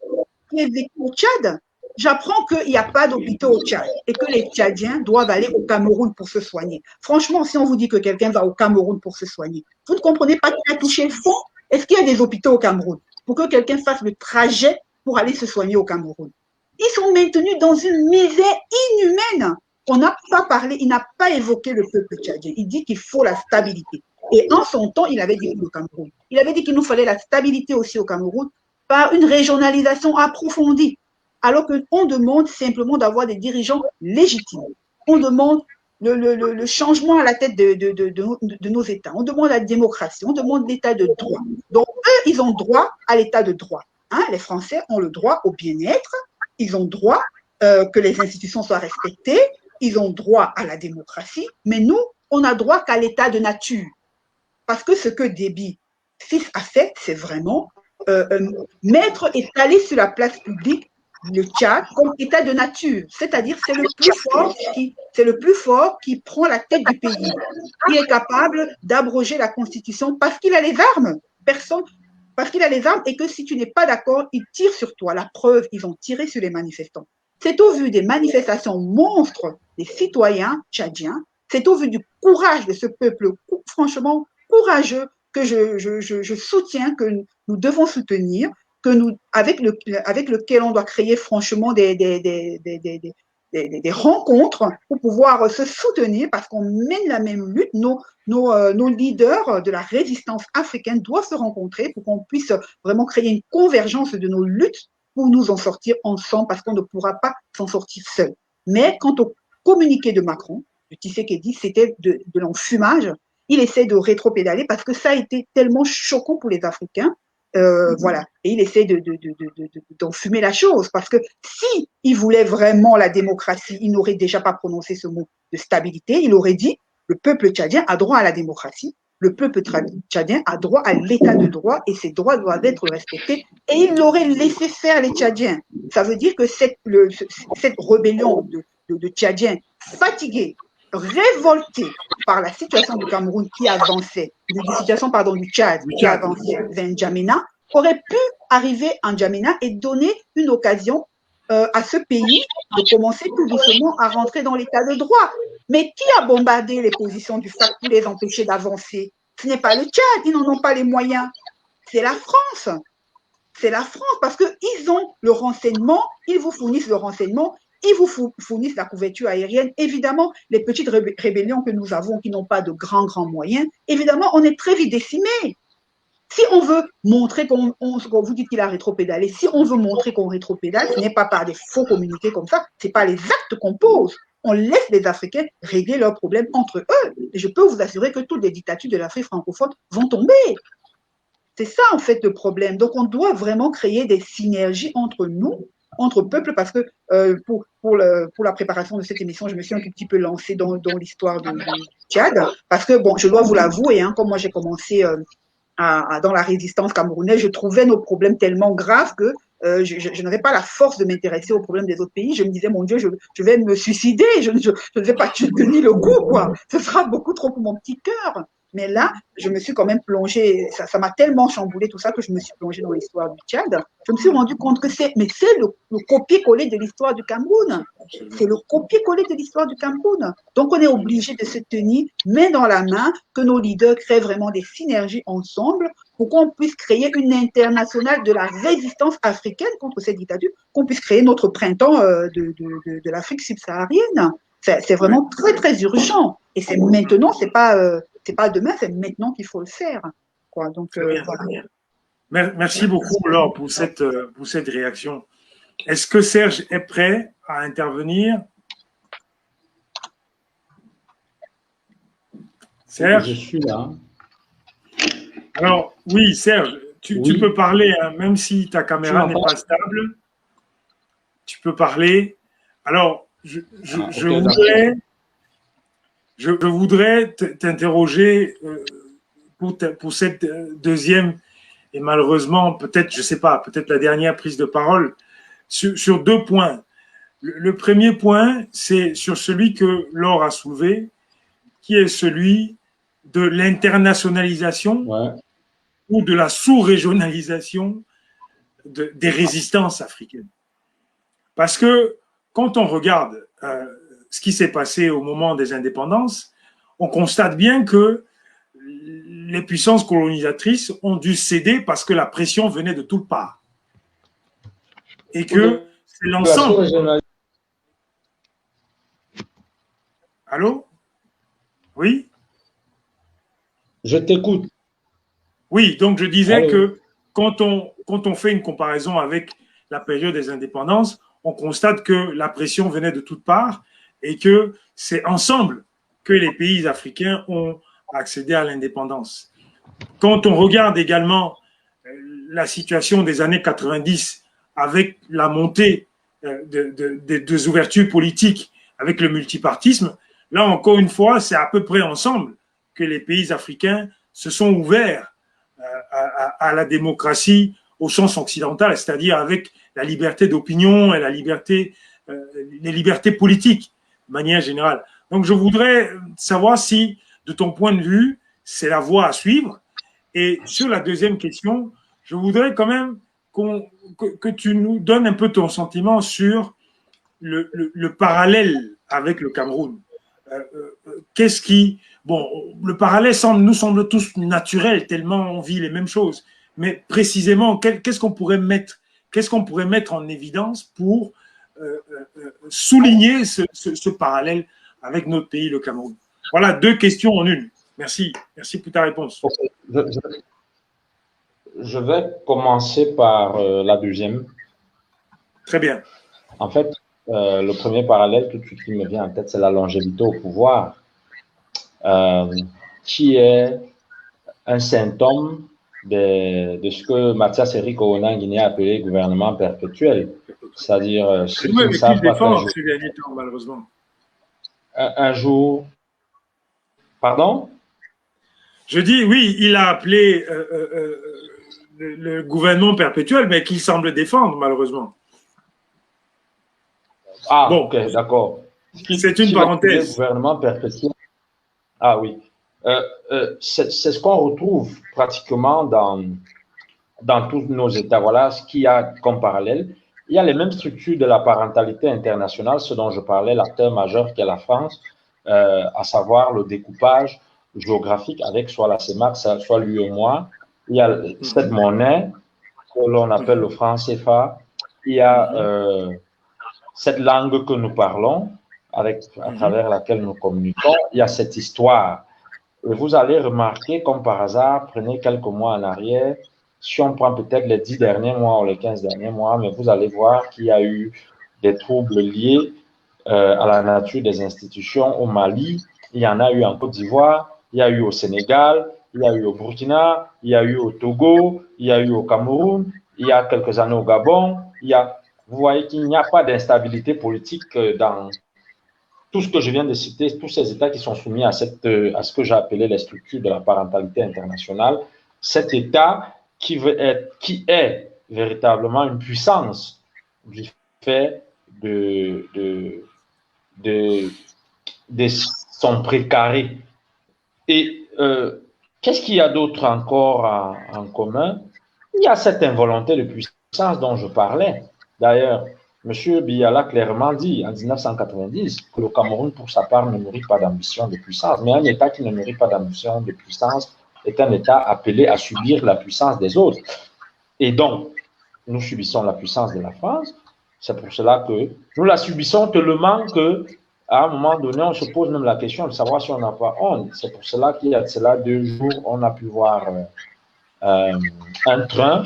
qui est vécue au Tchad. J'apprends qu'il n'y a pas d'hôpitaux au Tchad et que les Tchadiens doivent aller au Cameroun pour se soigner. Franchement, si on vous dit que quelqu'un va au Cameroun pour se soigner, vous ne comprenez pas qu'il a touché le fond. Est-ce qu'il y a des hôpitaux au Cameroun pour que quelqu'un fasse le trajet pour aller se soigner au Cameroun? Ils sont maintenus dans une misère inhumaine. On n'a pas parlé, il n'a pas évoqué le peuple tchadien. Il dit qu'il faut la stabilité. Et en son temps, il avait dit pour le Cameroun. Il avait dit qu'il nous fallait la stabilité aussi au Cameroun par une régionalisation approfondie. Alors qu'on demande simplement d'avoir des dirigeants légitimes. On demande le changement à la tête de nos États. On demande la démocratie, on demande l'état de droit. Donc, eux, ils ont droit à l'état de droit. Hein, les Français ont le droit au bien-être. Ils ont droit que les institutions soient respectées, ils ont droit à la démocratie, mais nous, on n'a droit qu'à l'état de nature. Parce que ce que Déby, fils, a fait, c'est vraiment mettre étalé sur la place publique le Tchad comme état de nature. C'est-à-dire c'est le plus fort qui prend la tête du pays, qui est capable d'abroger la Constitution parce qu'il a les armes. Parce qu'il a les armes et que si tu n'es pas d'accord, il tire sur toi. La preuve, ils ont tiré sur les manifestants. C'est au vu des manifestations monstres des citoyens tchadiens, c'est au vu du courage de ce peuple, franchement courageux, que je soutiens, que nous devons soutenir, avec lequel on doit créer franchement des rencontres pour pouvoir se soutenir parce qu'on mène la même lutte. Nos leaders de la résistance africaine doivent se rencontrer pour qu'on puisse vraiment créer une convergence de nos luttes pour nous en sortir ensemble parce qu'on ne pourra pas s'en sortir seul. Mais quant au communiqué de Macron, de Tshisekedi, c'était de l'enfumage. Il essaie de rétropédaler parce que ça a été tellement choquant pour les Africains. Voilà. Et il essaie d'enfumer la chose parce que si il voulait vraiment la démocratie, il n'aurait déjà pas prononcé ce mot de stabilité. Il aurait dit le peuple tchadien a droit à la démocratie, le peuple tchadien a droit à l'état de droit et ses droits doivent être respectés. Et il l'aurait laissé faire les Tchadiens. Ça veut dire que cette rébellion de Tchadiens fatigués, révoltés par la situation du Cameroun qui avançait, la situation du Tchad qui avançait vers N'Djamena, aurait pu arriver en N'Djamena et donner une occasion à ce pays de commencer tout doucement à rentrer dans l'état de droit. Mais qui a bombardé les positions du FAC pour les empêcher d'avancer? Ce n'est pas le Tchad, ils n'en ont pas les moyens. C'est la France. C'est la France parce qu'ils ont le renseignement, ils vous fournissent le renseignement, ils vous fournissent la couverture aérienne. Évidemment, les petites rébellions que nous avons qui n'ont pas de grands moyens, évidemment, on est très vite décimés. Si on veut montrer qu'on vous dit qu'il a rétropédalé, si on veut montrer qu'on rétropédale, ce n'est pas par des faux communiqués comme ça, ce n'est pas les actes qu'on pose. On laisse les Africains régler leurs problèmes entre eux. Et je peux vous assurer que toutes les dictatures de l'Afrique francophone vont tomber. C'est ça, en fait, le problème. Donc, on doit vraiment créer des synergies entre nous, entre peuples, parce que pour la préparation de cette émission, je me suis un tout petit peu lancée dans l'histoire du Tchad, parce que, bon, je dois vous l'avouer, hein, comme moi j'ai commencé dans la résistance camerounaise, je trouvais nos problèmes tellement graves que je n'avais pas la force de m'intéresser aux problèmes des autres pays. Je me disais, mon Dieu, je vais me suicider, je ne vais pas tenir le coup, quoi. Ce sera beaucoup trop pour mon petit cœur. Mais là, je me suis quand même plongée, ça m'a tellement chamboulé tout ça que je me suis plongée dans l'histoire du Tchad. Je me suis rendu compte que c'est le copier-coller de l'histoire du Cameroun. C'est le copier-coller de l'histoire du Cameroun. Donc, on est obligé de se tenir main dans la main, que nos leaders créent vraiment des synergies ensemble pour qu'on puisse créer une internationale de la résistance africaine contre cette dictature, qu'on puisse créer notre printemps de l'Afrique subsaharienne. C'est vraiment très, très urgent. Et c'est maintenant, c'est pas demain, c'est maintenant qu'il faut le faire. Quoi. Donc, voilà. Merci beaucoup, Laure, pour cette réaction. Est-ce que Serge est prêt à intervenir? Serge? Je suis là. Alors, oui, Serge, tu peux parler, hein, même si ta caméra n'est pas stable. Tu peux parler. Alors, je voudrais t'interroger pour cette deuxième et malheureusement, peut-être, je sais pas, peut-être la dernière prise de parole sur deux points. Le premier point, c'est sur celui que Laure a soulevé, qui est celui de l'internationalisation ou de la sous-régionalisation des résistances africaines. Parce que quand on regarde ce qui s'est passé au moment des indépendances, on constate bien que les puissances colonisatrices ont dû céder parce que la pression venait de toutes parts. Et que c'est l'ensemble. Allô? Oui? Je t'écoute. Oui, donc je disais que quand on fait une comparaison avec la période des indépendances, on constate que la pression venait de toutes parts et que c'est ensemble que les pays africains ont accédé à l'indépendance. Quand on regarde également la situation des années 90 avec la montée des ouvertures politiques, avec le multipartisme, là encore une fois, c'est à peu près ensemble que les pays africains se sont ouverts à la démocratie au sens occidental, c'est-à-dire avec la liberté d'opinion et les libertés politiques de manière générale. Donc je voudrais savoir si, de ton point de vue, c'est la voie à suivre. Et sur la deuxième question, je voudrais quand même que tu nous donnes un peu ton sentiment sur le parallèle avec le Cameroun. Qu'est-ce qui... Bon, le parallèle nous semble tous naturel, tellement on vit les mêmes choses. Mais précisément, qu'est-ce qu'on pourrait mettre en évidence pour souligner ce parallèle avec notre pays, le Cameroun? Voilà, deux questions en une. Merci. Merci pour ta réponse. Je vais commencer par la deuxième. Très bien. En fait, le premier parallèle tout de suite qui me vient en tête, c'est la longévité au pouvoir, qui est un symptôme de ce que Mathias Eric Oona en Guinée a appelé gouvernement perpétuel. C'est-à-dire, ceux qui ne savent pas qu'un jour, ces derniers temps, malheureusement. Un jour... Pardon? Je dis, oui, il a appelé le gouvernement perpétuel, mais qu'il semble défendre, malheureusement. Ah, bon, ok, d'accord. C'est une parenthèse. Gouvernement perpétuel. Ah oui. C'est ce qu'on retrouve pratiquement dans tous nos États. Voilà ce qu'il y a comme parallèle. Il y a les mêmes structures de la parentalité internationale, ce dont je parlais, l'acteur majeur qui est la France, à savoir le découpage géographique avec soit la CEMAC, soit l'UEMOA. Il y a cette monnaie que l'on appelle le franc CFA. Il y a cette langue que nous parlons, à travers laquelle nous communiquons. Il y a cette histoire. Et vous allez remarquer, comme par hasard, prenez quelques mois en arrière, si on prend peut-être les 10 derniers mois ou les 15 derniers mois, mais vous allez voir qu'il y a eu des troubles liés à la nature des institutions au Mali. Il y en a eu en Côte d'Ivoire, il y a eu au Sénégal, il y a eu au Burkina, il y a eu au Togo, il y a eu au Cameroun, il y a quelques années au Gabon. Vous voyez qu'il n'y a pas d'instabilité politique dans tout ce que je viens de citer, tous ces États qui sont soumis à ce que j'ai appelé les structures de la parentalité internationale. Cet État qui est véritablement une puissance du fait de son précaré. Et qu'est-ce qu'il y a d'autre encore en commun? Il y a cette involonté de puissance dont je parlais. D'ailleurs, M. Biya l'a clairement dit en 1990 que le Cameroun, pour sa part, ne nourrit pas d'ambition de puissance. Mais un État qui ne nourrit pas d'ambition de puissance est un État appelé à subir la puissance des autres. Et donc, nous subissons la puissance de la France. C'est pour cela que nous la subissons tellement qu'à un moment donné, on se pose même la question de savoir si on n'a pas honte. C'est pour cela qu'il y a de cela 2 jours, on a pu voir un train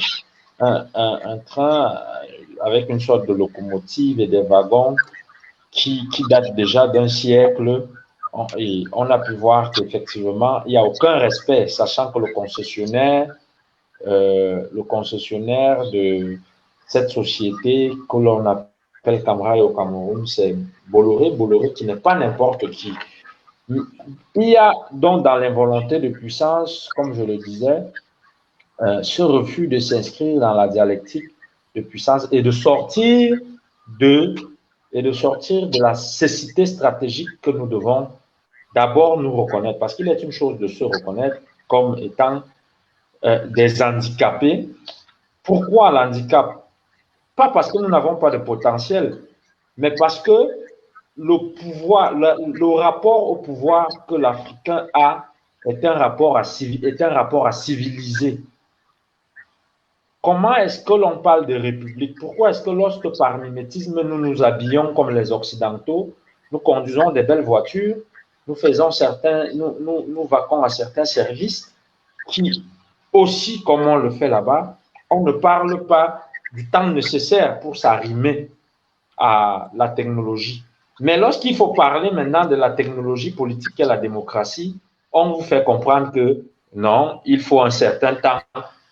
avec une sorte de locomotive et des wagons qui date déjà d'un siècle. Et on a pu voir qu'effectivement, il n'y a aucun respect, sachant que le concessionnaire de cette société que l'on appelle Camrail au Cameroun, c'est Bolloré. Bolloré qui n'est pas n'importe qui. Il y a donc dans l'involonté de puissance, comme je le disais, ce refus de s'inscrire dans la dialectique de puissance et de sortir de la cécité stratégique que nous devons d'abord nous reconnaître, parce qu'il est une chose de se reconnaître comme étant des handicapés. Pourquoi l'handicap? Pas parce que nous n'avons pas de potentiel, mais parce que le rapport au pouvoir que l'Africain a est un rapport à civiliser. Comment est-ce que l'on parle de république? Pourquoi est-ce que lorsque par mimétisme, nous nous habillons comme les Occidentaux, nous conduisons des belles voitures, nous vaquons à certains services qui, aussi comme on le fait là-bas, on ne parle pas du temps nécessaire pour s'arrimer à la technologie. Mais lorsqu'il faut parler maintenant de la technologie politique et la démocratie, on vous fait comprendre que non, il faut un certain temps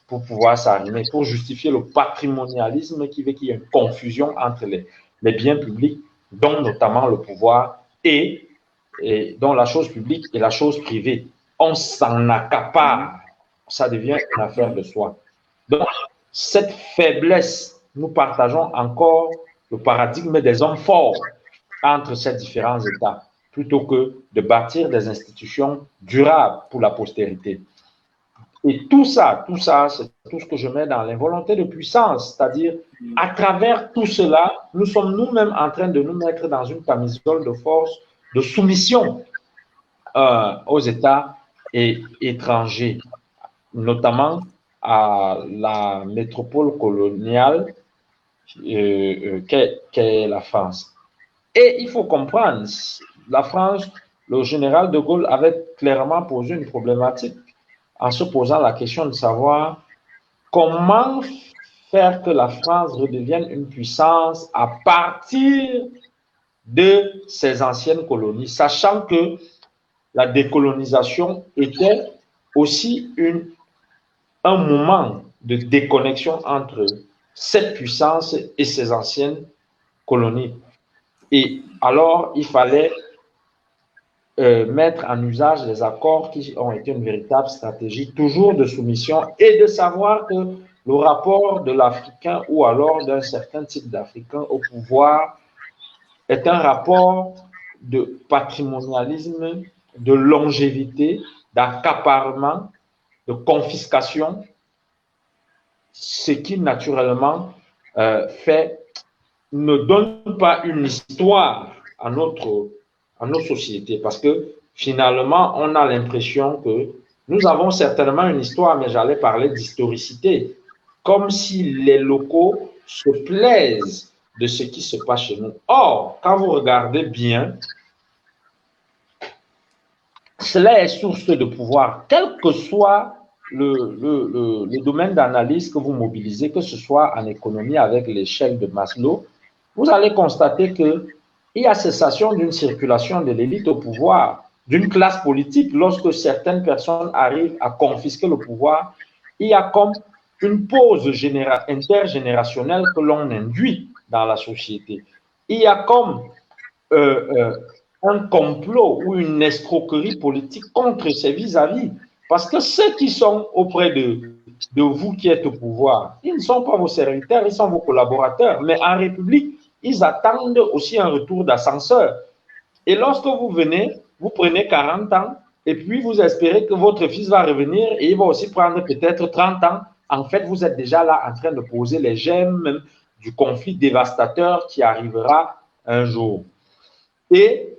pour pouvoir s'arrimer, pour justifier le patrimonialisme qui veut qu'il y ait une confusion entre les biens publics, dont notamment le pouvoir et dont la chose publique et la chose privée. On s'en accapare, ça devient une affaire de soi. Donc, cette faiblesse, nous partageons encore le paradigme des hommes forts entre ces différents États, plutôt que de bâtir des institutions durables pour la postérité. Et tout ça, c'est tout ce que je mets dans l'involonté de puissance, c'est-à-dire, à travers tout cela, nous sommes nous-mêmes en train de nous mettre dans une camisole de force, de soumission aux États étrangers, notamment à la métropole coloniale qu'est la France. Et il faut comprendre, la France, le général de Gaulle avait clairement posé une problématique en se posant la question de savoir comment faire que la France redevienne une puissance à partir de ses anciennes colonies, sachant que la décolonisation était aussi un moment de déconnexion entre cette puissance et ses anciennes colonies. Et alors, il fallait mettre en usage les accords qui ont été une véritable stratégie, toujours de soumission, et de savoir que le rapport de l'Africain ou alors d'un certain type d'Africain au pouvoir est un rapport de patrimonialisme, de longévité, d'accaparement, de confiscation, ce qui naturellement ne donne pas une histoire à nos sociétés, parce que finalement, on a l'impression que nous avons certainement une histoire, mais j'allais parler d'historicité, comme si les locaux se plaisent de ce qui se passe chez nous. Or, quand vous regardez bien, cela est source de pouvoir, quel que soit le domaine d'analyse que vous mobilisez, que ce soit en économie avec l'échelle de Maslow, vous allez constater qu'il y a cessation d'une circulation de l'élite au pouvoir, d'une classe politique. Lorsque certaines personnes arrivent à confisquer le pouvoir, il y a comme une pause intergénérationnelle que l'on induit dans la société. Il y a comme un complot ou une escroquerie politique contre ses vis-à-vis. Parce que ceux qui sont auprès de vous qui êtes au pouvoir, ils ne sont pas vos serviteurs, ils sont vos collaborateurs. Mais en République, ils attendent aussi un retour d'ascenseur. Et lorsque vous venez, vous prenez 40 ans, et puis vous espérez que votre fils va revenir et il va aussi prendre peut-être 30 ans. En fait, vous êtes déjà là en train de poser les germes du conflit dévastateur qui arrivera un jour. Et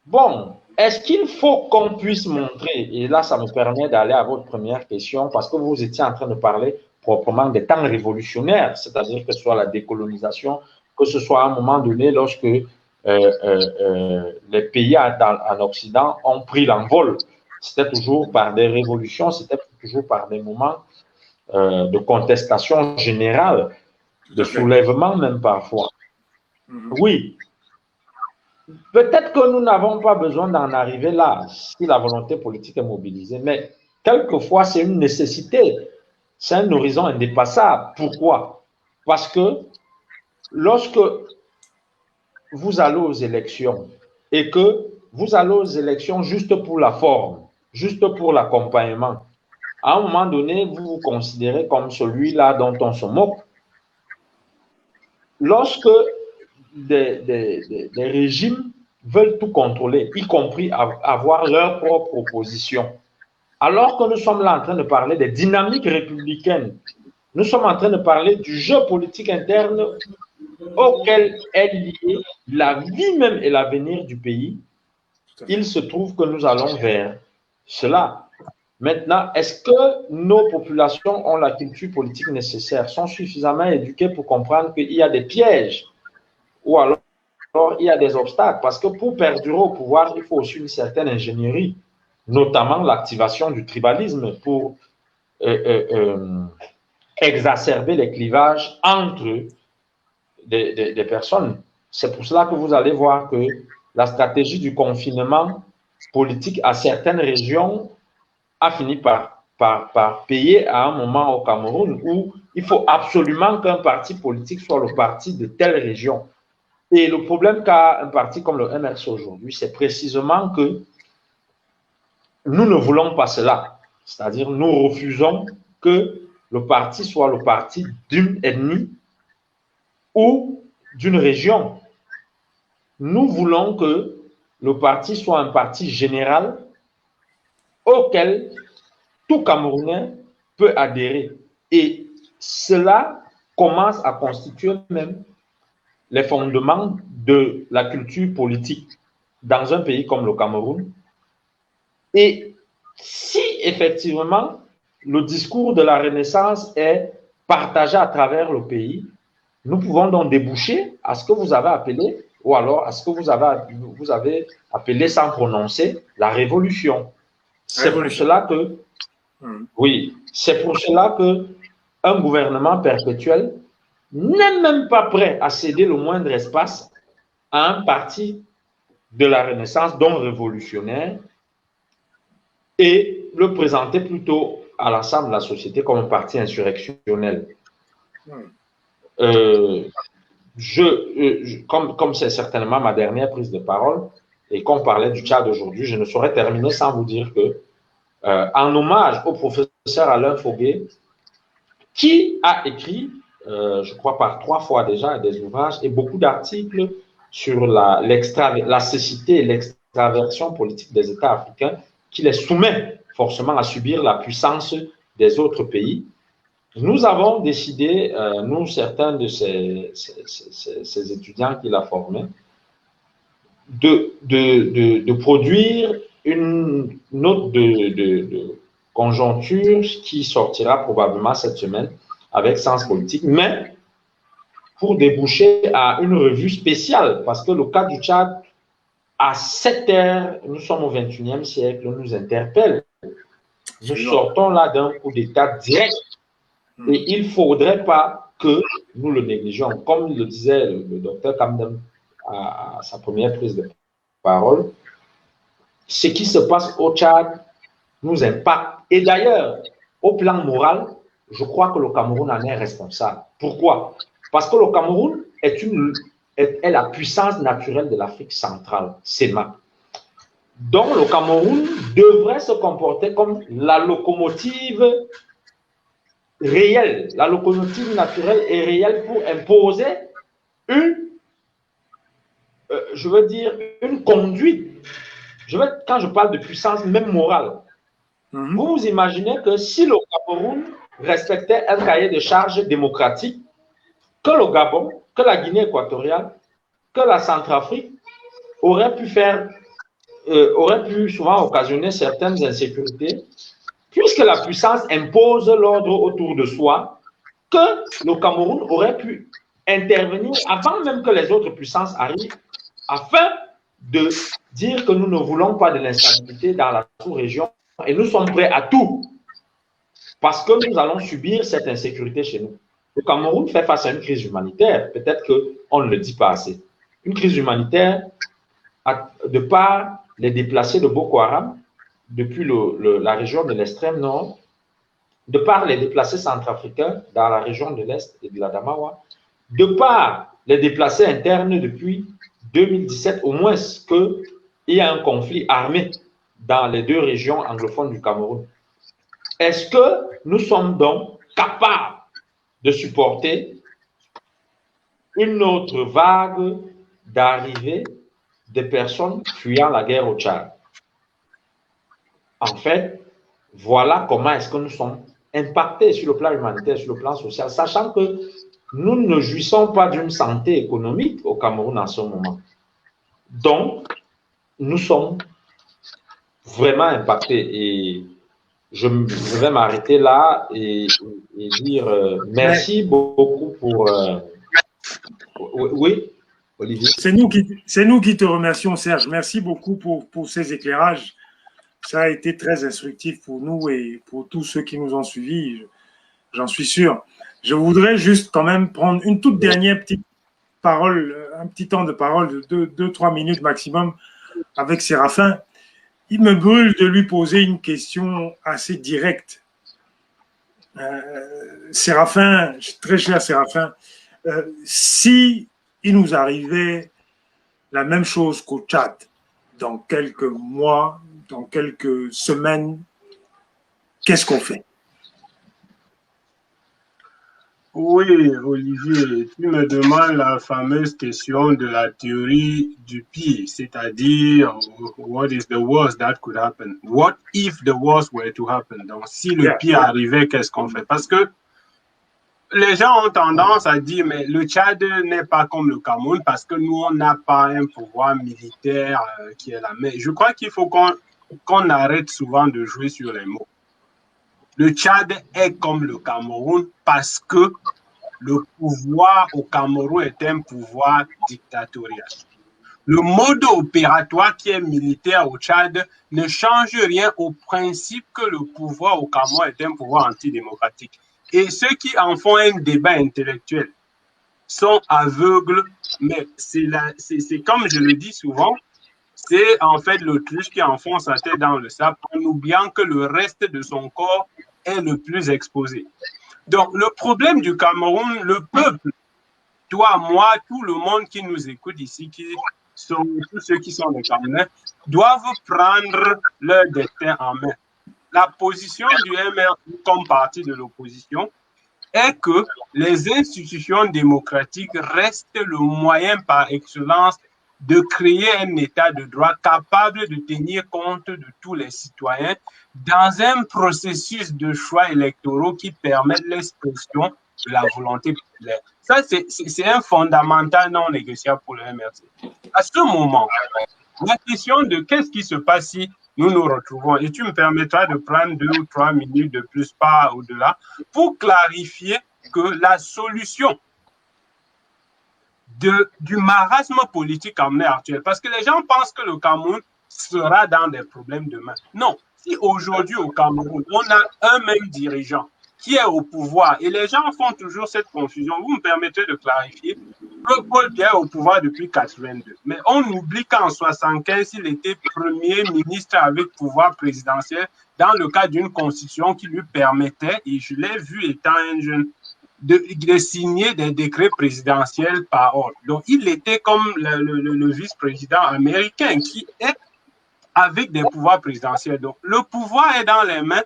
bon, est-ce qu'il faut qu'on puisse montrer, et là ça me permet d'aller à votre première question, parce que vous étiez en train de parler proprement des temps révolutionnaires, c'est-à-dire que ce soit la décolonisation, que ce soit à un moment donné lorsque les pays en Occident ont pris l'envol. C'était toujours par des révolutions, c'était toujours par des moments de contestation générale, de soulèvement même parfois. Oui, peut-être que nous n'avons pas besoin d'en arriver là, si la volonté politique est mobilisée, mais quelquefois c'est une nécessité, c'est un horizon indépassable. Pourquoi? Parce que lorsque vous allez aux élections et que vous allez aux élections juste pour la forme, juste pour l'accompagnement, à un moment donné, vous vous considérez comme celui-là dont on se moque. Lorsque des régimes veulent tout contrôler, y compris avoir leur propre opposition, alors que nous sommes là en train de parler des dynamiques républicaines, nous sommes en train de parler du jeu politique interne auquel est liée la vie même et l'avenir du pays, il se trouve que nous allons vers cela. Maintenant, est-ce que nos populations ont la culture politique nécessaire, sont suffisamment éduquées pour comprendre qu'il y a des pièges ou alors il y a des obstacles? Parce que pour perdurer au pouvoir, il faut aussi une certaine ingénierie, notamment l'activation du tribalisme pour exacerber les clivages entre des personnes. C'est pour cela que vous allez voir que la stratégie du confinement politique à certaines régions a fini par payer à un moment au Cameroun où il faut absolument qu'un parti politique soit le parti de telle région. Et le problème qu'a un parti comme le MRC aujourd'hui, c'est précisément que nous ne voulons pas cela. C'est-à-dire, nous refusons que le parti soit le parti d'une ethnie ou d'une région. Nous voulons que le parti soit un parti général auquel tout Camerounais peut adhérer. Et cela commence à constituer même les fondements de la culture politique dans un pays comme le Cameroun. Et si effectivement le discours de la Renaissance est partagé à travers le pays, nous pouvons donc déboucher à ce que vous avez appelé, ou alors à ce que vous avez appelé sans prononcer, la révolution. C'est pour cela que, oui, c'est pour cela que un gouvernement perpétuel n'est même pas prêt à céder le moindre espace à un parti de la Renaissance, donc révolutionnaire, et le présenter plutôt à l'ensemble de la société comme un parti insurrectionnel. Comme c'est certainement ma dernière prise de parole, et qu'on parlait du Tchad aujourd'hui, je ne saurais terminer sans vous dire que, en hommage au professeur Alain Foguet, qui a écrit, je crois par 3 fois déjà, des ouvrages et beaucoup d'articles sur la cécité et l'extraversion politique des États africains, qui les soumet forcément à subir la puissance des autres pays. Nous avons décidé, nous, certains de ces étudiants qu'il a formés, de produire une note de conjoncture qui sortira probablement cette semaine avec Sens Politique, mais pour déboucher à une revue spéciale, parce que le cas du Tchad, à cette ère, nous sommes au XXIe siècle, nous interpelle. Nous sortons là d'un coup d'État direct. Et il ne faudrait pas que nous le négligeons. Comme le disait le docteur Kamdem à sa première prise de parole, ce qui se passe au Tchad nous impacte. Et d'ailleurs, au plan moral, je crois que le Cameroun en est responsable. Pourquoi? Parce que le Cameroun est la puissance naturelle de l'Afrique centrale, CEMAC. Donc, le Cameroun devrait se comporter comme la locomotive réelle, la locomotive naturelle et réelle pour imposer une conduite quand je parle de puissance même morale, vous vous imaginez que si le Cameroun respectait un cahier de charges démocratique, que le Gabon, que la Guinée équatoriale, que la Centrafrique auraient pu souvent occasionner certaines insécurités, puisque la puissance impose l'ordre autour de soi, que le Cameroun aurait pu intervenir avant même que les autres puissances arrivent, afin de dire que nous ne voulons pas de l'instabilité dans la sous-région et nous sommes prêts à tout, parce que nous allons subir cette insécurité chez nous. Le Cameroun fait face à une crise humanitaire, peut-être qu'on ne le dit pas assez. Une crise humanitaire de par les déplacés de Boko Haram depuis la région de l'extrême nord, de par les déplacés centrafricains dans la région de l'Est et de l'Adamawa, de par les déplacés internes depuis 2017, au moins qu'il y a un conflit armé dans les deux régions anglophones du Cameroun. Est-ce que nous sommes donc capables de supporter une autre vague d'arrivée des personnes fuyant la guerre au Tchad? En fait, voilà comment est-ce que nous sommes impactés sur le plan humanitaire, sur le plan social, sachant que nous ne jouissons pas d'une santé économique au Cameroun en ce moment. Donc, nous sommes vraiment impactés. Et je vais m'arrêter là et dire merci beaucoup pour... oui, Olivier. C'est nous qui te remercions, Serge. Merci beaucoup pour ces éclairages. Ça a été très instructif pour nous et pour tous ceux qui nous ont suivis, j'en suis sûr. Je voudrais juste quand même prendre une toute dernière petite parole, un petit temps de parole de 2-3 minutes maximum avec Séraphin. Il me brûle de lui poser une question assez directe. Séraphin, très cher Séraphin, si il nous arrivait la même chose qu'au Tchad dans quelques mois, dans quelques semaines, qu'est-ce qu'on fait? Oui, Olivier, tu me demandes la fameuse question de la théorie du pire, c'est-à-dire, what is the worst that could happen? What if the worst were to happen? Donc, si le pire arrivait, qu'est-ce qu'on fait? Parce que les gens ont tendance à dire, mais le Tchad n'est pas comme le Cameroun parce que nous, on n'a pas un pouvoir militaire qui est là. Mais je crois qu'il faut qu'on arrête souvent de jouer sur les mots. Le Tchad est comme le Cameroun parce que le pouvoir au Cameroun est un pouvoir dictatorial. Le mode opératoire qui est militaire au Tchad ne change rien au principe que le pouvoir au Cameroun est un pouvoir antidémocratique. Et ceux qui en font un débat intellectuel sont aveugles, mais c'est comme je le dis souvent, c'est en fait l'autruche qui enfonce sa tête dans le sable en oubliant que le reste de son corps est le plus exposé. Donc, le problème du Cameroun, le peuple, toi, moi, tout le monde qui nous écoute ici, tous ceux qui sont des Camerounais, doivent prendre leur destin en main. La position du MRC comme parti de l'opposition est que les institutions démocratiques restent le moyen par excellence de créer un état de droit capable de tenir compte de tous les citoyens dans un processus de choix électoraux qui permettent l'expression de la volonté populaire. Ça, c'est un fondamental non négociable pour le MRC. À ce moment, la question de qu'est-ce qui se passe si nous nous retrouvons, et tu me permettras de prendre 2 ou 3 minutes de plus, pas au-delà, pour clarifier que la solution du marasme politique amené actuel, parce que les gens pensent que le Cameroun sera dans des problèmes demain. Non, si aujourd'hui au Cameroun, on a un même dirigeant qui est au pouvoir, et les gens font toujours cette confusion, vous me permettez de clarifier, Paul Biya est au pouvoir depuis 82, mais on oublie qu'en 75, il était premier ministre avec pouvoir présidentiel dans le cadre d'une constitution qui lui permettait, et je l'ai vu étant un jeune, de signer des décrets présidentiels par ordre. Donc, il était comme le vice-président américain qui est avec des pouvoirs présidentiels. Donc, le pouvoir est dans les mains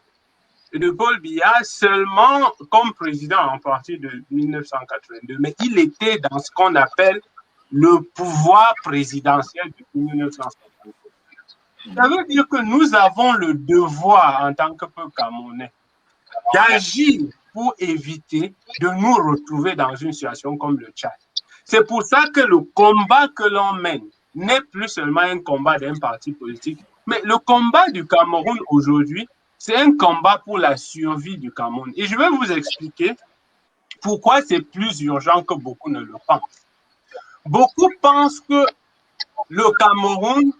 de Paul Biya seulement comme président en partir de 1982. Mais il était dans ce qu'on appelle le pouvoir présidentiel depuis 1952. Ça veut dire que nous avons le devoir, en tant que peuple camerounais, d'agir pour éviter de nous retrouver dans une situation comme le Tchad. C'est pour ça que le combat que l'on mène n'est plus seulement un combat d'un parti politique, mais le combat du Cameroun aujourd'hui, c'est un combat pour la survie du Cameroun. Et je vais vous expliquer pourquoi c'est plus urgent que beaucoup ne le pensent. Beaucoup pensent que le Cameroun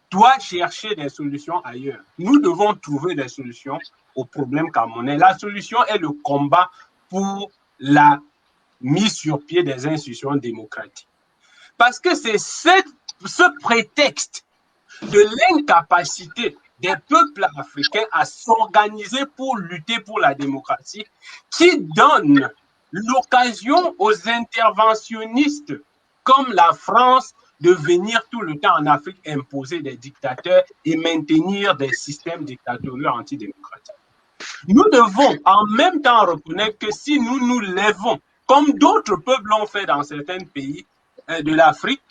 doit chercher des solutions ailleurs. Nous devons trouver des solutions aux problèmes camerounais. La solution est le combat pour la mise sur pied des institutions démocratiques. Parce que c'est ce prétexte de l'incapacité des peuples africains à s'organiser pour lutter pour la démocratie qui donne l'occasion aux interventionnistes comme la France de venir tout le temps en Afrique imposer des dictateurs et maintenir des systèmes dictatoriaux antidémocratiques. Nous devons en même temps reconnaître que si nous nous lèvons, comme d'autres peuples l'ont fait dans certains pays de l'Afrique,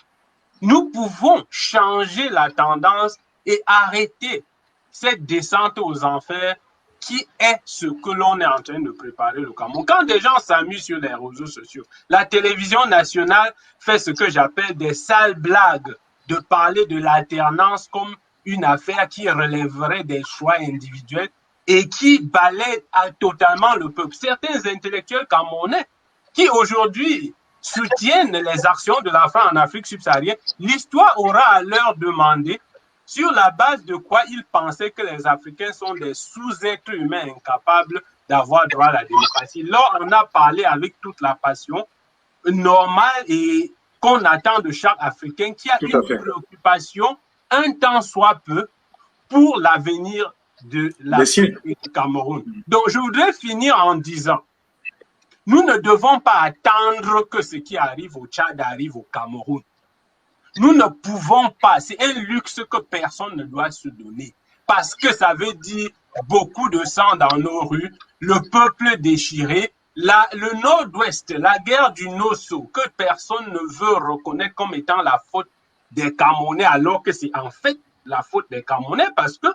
nous pouvons changer la tendance et arrêter cette descente aux enfers qui est ce que l'on est en train de préparer le Cameroun. Quand des gens s'amusent sur les réseaux sociaux, la télévision nationale fait ce que j'appelle des sales blagues, de parler de l'alternance comme une affaire qui relèverait des choix individuels et qui balaie totalement le peuple. Certains intellectuels camerounais qui aujourd'hui soutiennent les actions de la France en Afrique subsaharienne, l'histoire aura à leur demander sur la base de quoi ils pensaient que les Africains sont des sous-êtres humains incapables d'avoir droit à la démocratie. Là, on a parlé avec toute la passion normale et qu'on attend de chaque Africain qui a une préoccupation, un temps soit peu, pour l'avenir de l'Afrique et du Cameroun. Donc, je voudrais finir en disant, nous ne devons pas attendre que ce qui arrive au Tchad arrive au Cameroun. Nous ne pouvons pas, c'est un luxe que personne ne doit se donner, parce que ça veut dire beaucoup de sang dans nos rues, le peuple déchiré, le Nord-Ouest, la guerre du Nosso, que personne ne veut reconnaître comme étant la faute des Camerounais, alors que c'est en fait la faute des Camerounais, parce que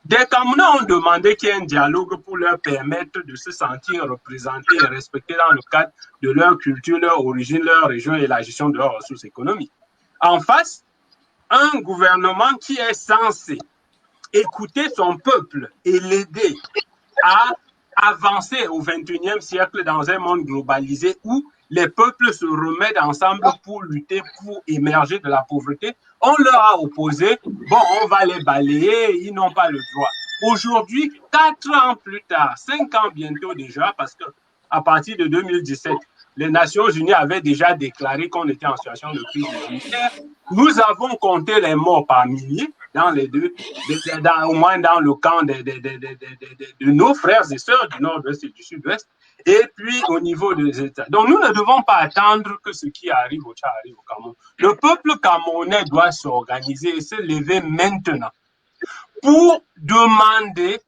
des Camerounais ont demandé qu'il y ait un dialogue pour leur permettre de se sentir représentés et respectés dans le cadre de leur culture, leur origine, leur région et la gestion de leurs ressources économiques. En face, un gouvernement qui est censé écouter son peuple et l'aider à avancer au XXIe siècle dans un monde globalisé où les peuples se remettent ensemble pour lutter, pour émerger de la pauvreté, on leur a opposé, bon, on va les balayer, ils n'ont pas le droit. Aujourd'hui, 4 ans plus tard, 5 ans bientôt déjà, parce que à partir de 2017, les Nations Unies avaient déjà déclaré qu'on était en situation de crise humanitaire. Nous avons compté les morts par milliers dans les deux, au moins dans le camp de nos frères et sœurs du Nord-Ouest et du Sud-Ouest, et puis au niveau des États. Donc nous ne devons pas attendre que ce qui arrive au Tchad arrive au Cameroun. Le peuple camerounais doit s'organiser et se lever maintenant pour demander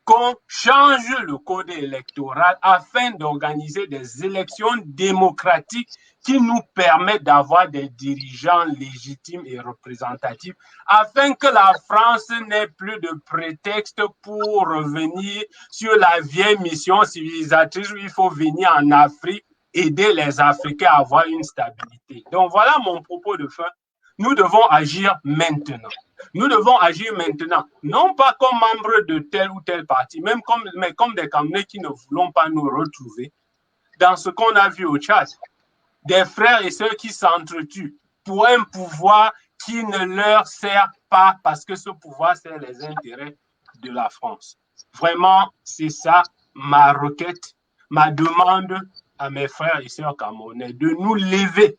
qu'on change le code électoral afin d'organiser des élections démocratiques qui nous permettent d'avoir des dirigeants légitimes et représentatifs, afin que la France n'ait plus de prétexte pour revenir sur la vieille mission civilisatrice où il faut venir en Afrique aider les Africains à avoir une stabilité. Donc voilà mon propos de fin. Nous devons agir maintenant. Nous devons agir maintenant, non pas comme membres de tel ou tel parti, mais comme des Camerounais qui ne voulons pas nous retrouver dans ce qu'on a vu au Tchad. Des frères et sœurs qui s'entretuent pour un pouvoir qui ne leur sert pas parce que ce pouvoir sert les intérêts de la France. Vraiment, c'est ça ma requête, ma demande à mes frères et sœurs camerounais, de nous lever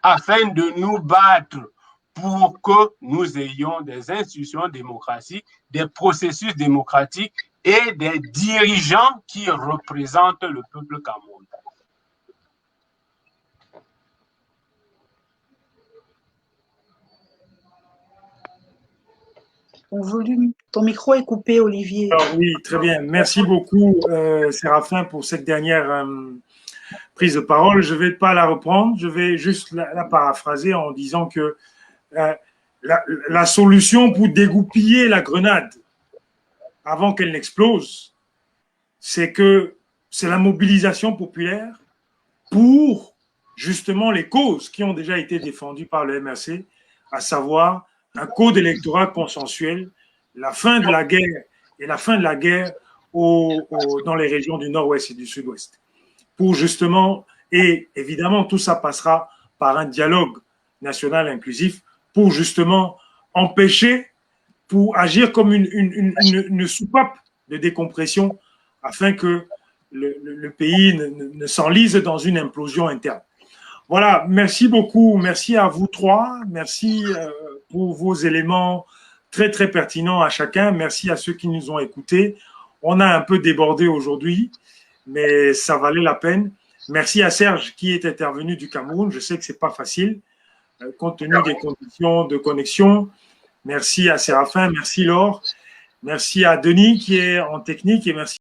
afin de nous battre pour que nous ayons des institutions démocratiques, des processus démocratiques et des dirigeants qui représentent le peuple camerounais. Ton volume, ton micro est coupé, Olivier. Alors, oui, très bien. Merci beaucoup, Séraphin, pour cette dernière prise de parole. Je ne vais pas la reprendre, je vais juste la paraphraser en disant que la solution pour dégoupiller la grenade avant qu'elle n'explose, c'est la mobilisation populaire pour justement les causes qui ont déjà été défendues par le MRC, à savoir un code électoral consensuel, la fin de la guerre et la fin de la guerre dans les régions du Nord-Ouest et du Sud-Ouest. Pour justement, et évidemment tout ça passera par un dialogue national inclusif pour justement empêcher, pour agir comme une soupape de décompression afin que le pays ne s'enlise dans une implosion interne. Voilà, merci beaucoup, merci à vous trois, merci pour vos éléments très très pertinents à chacun, merci à ceux qui nous ont écoutés. On a un peu débordé aujourd'hui, mais ça valait la peine. Merci à Serge qui est intervenu du Cameroun, je sais que c'est pas facile, compte tenu des conditions de connexion. Merci à Séraphin, merci Laure, merci à Denis qui est en technique et merci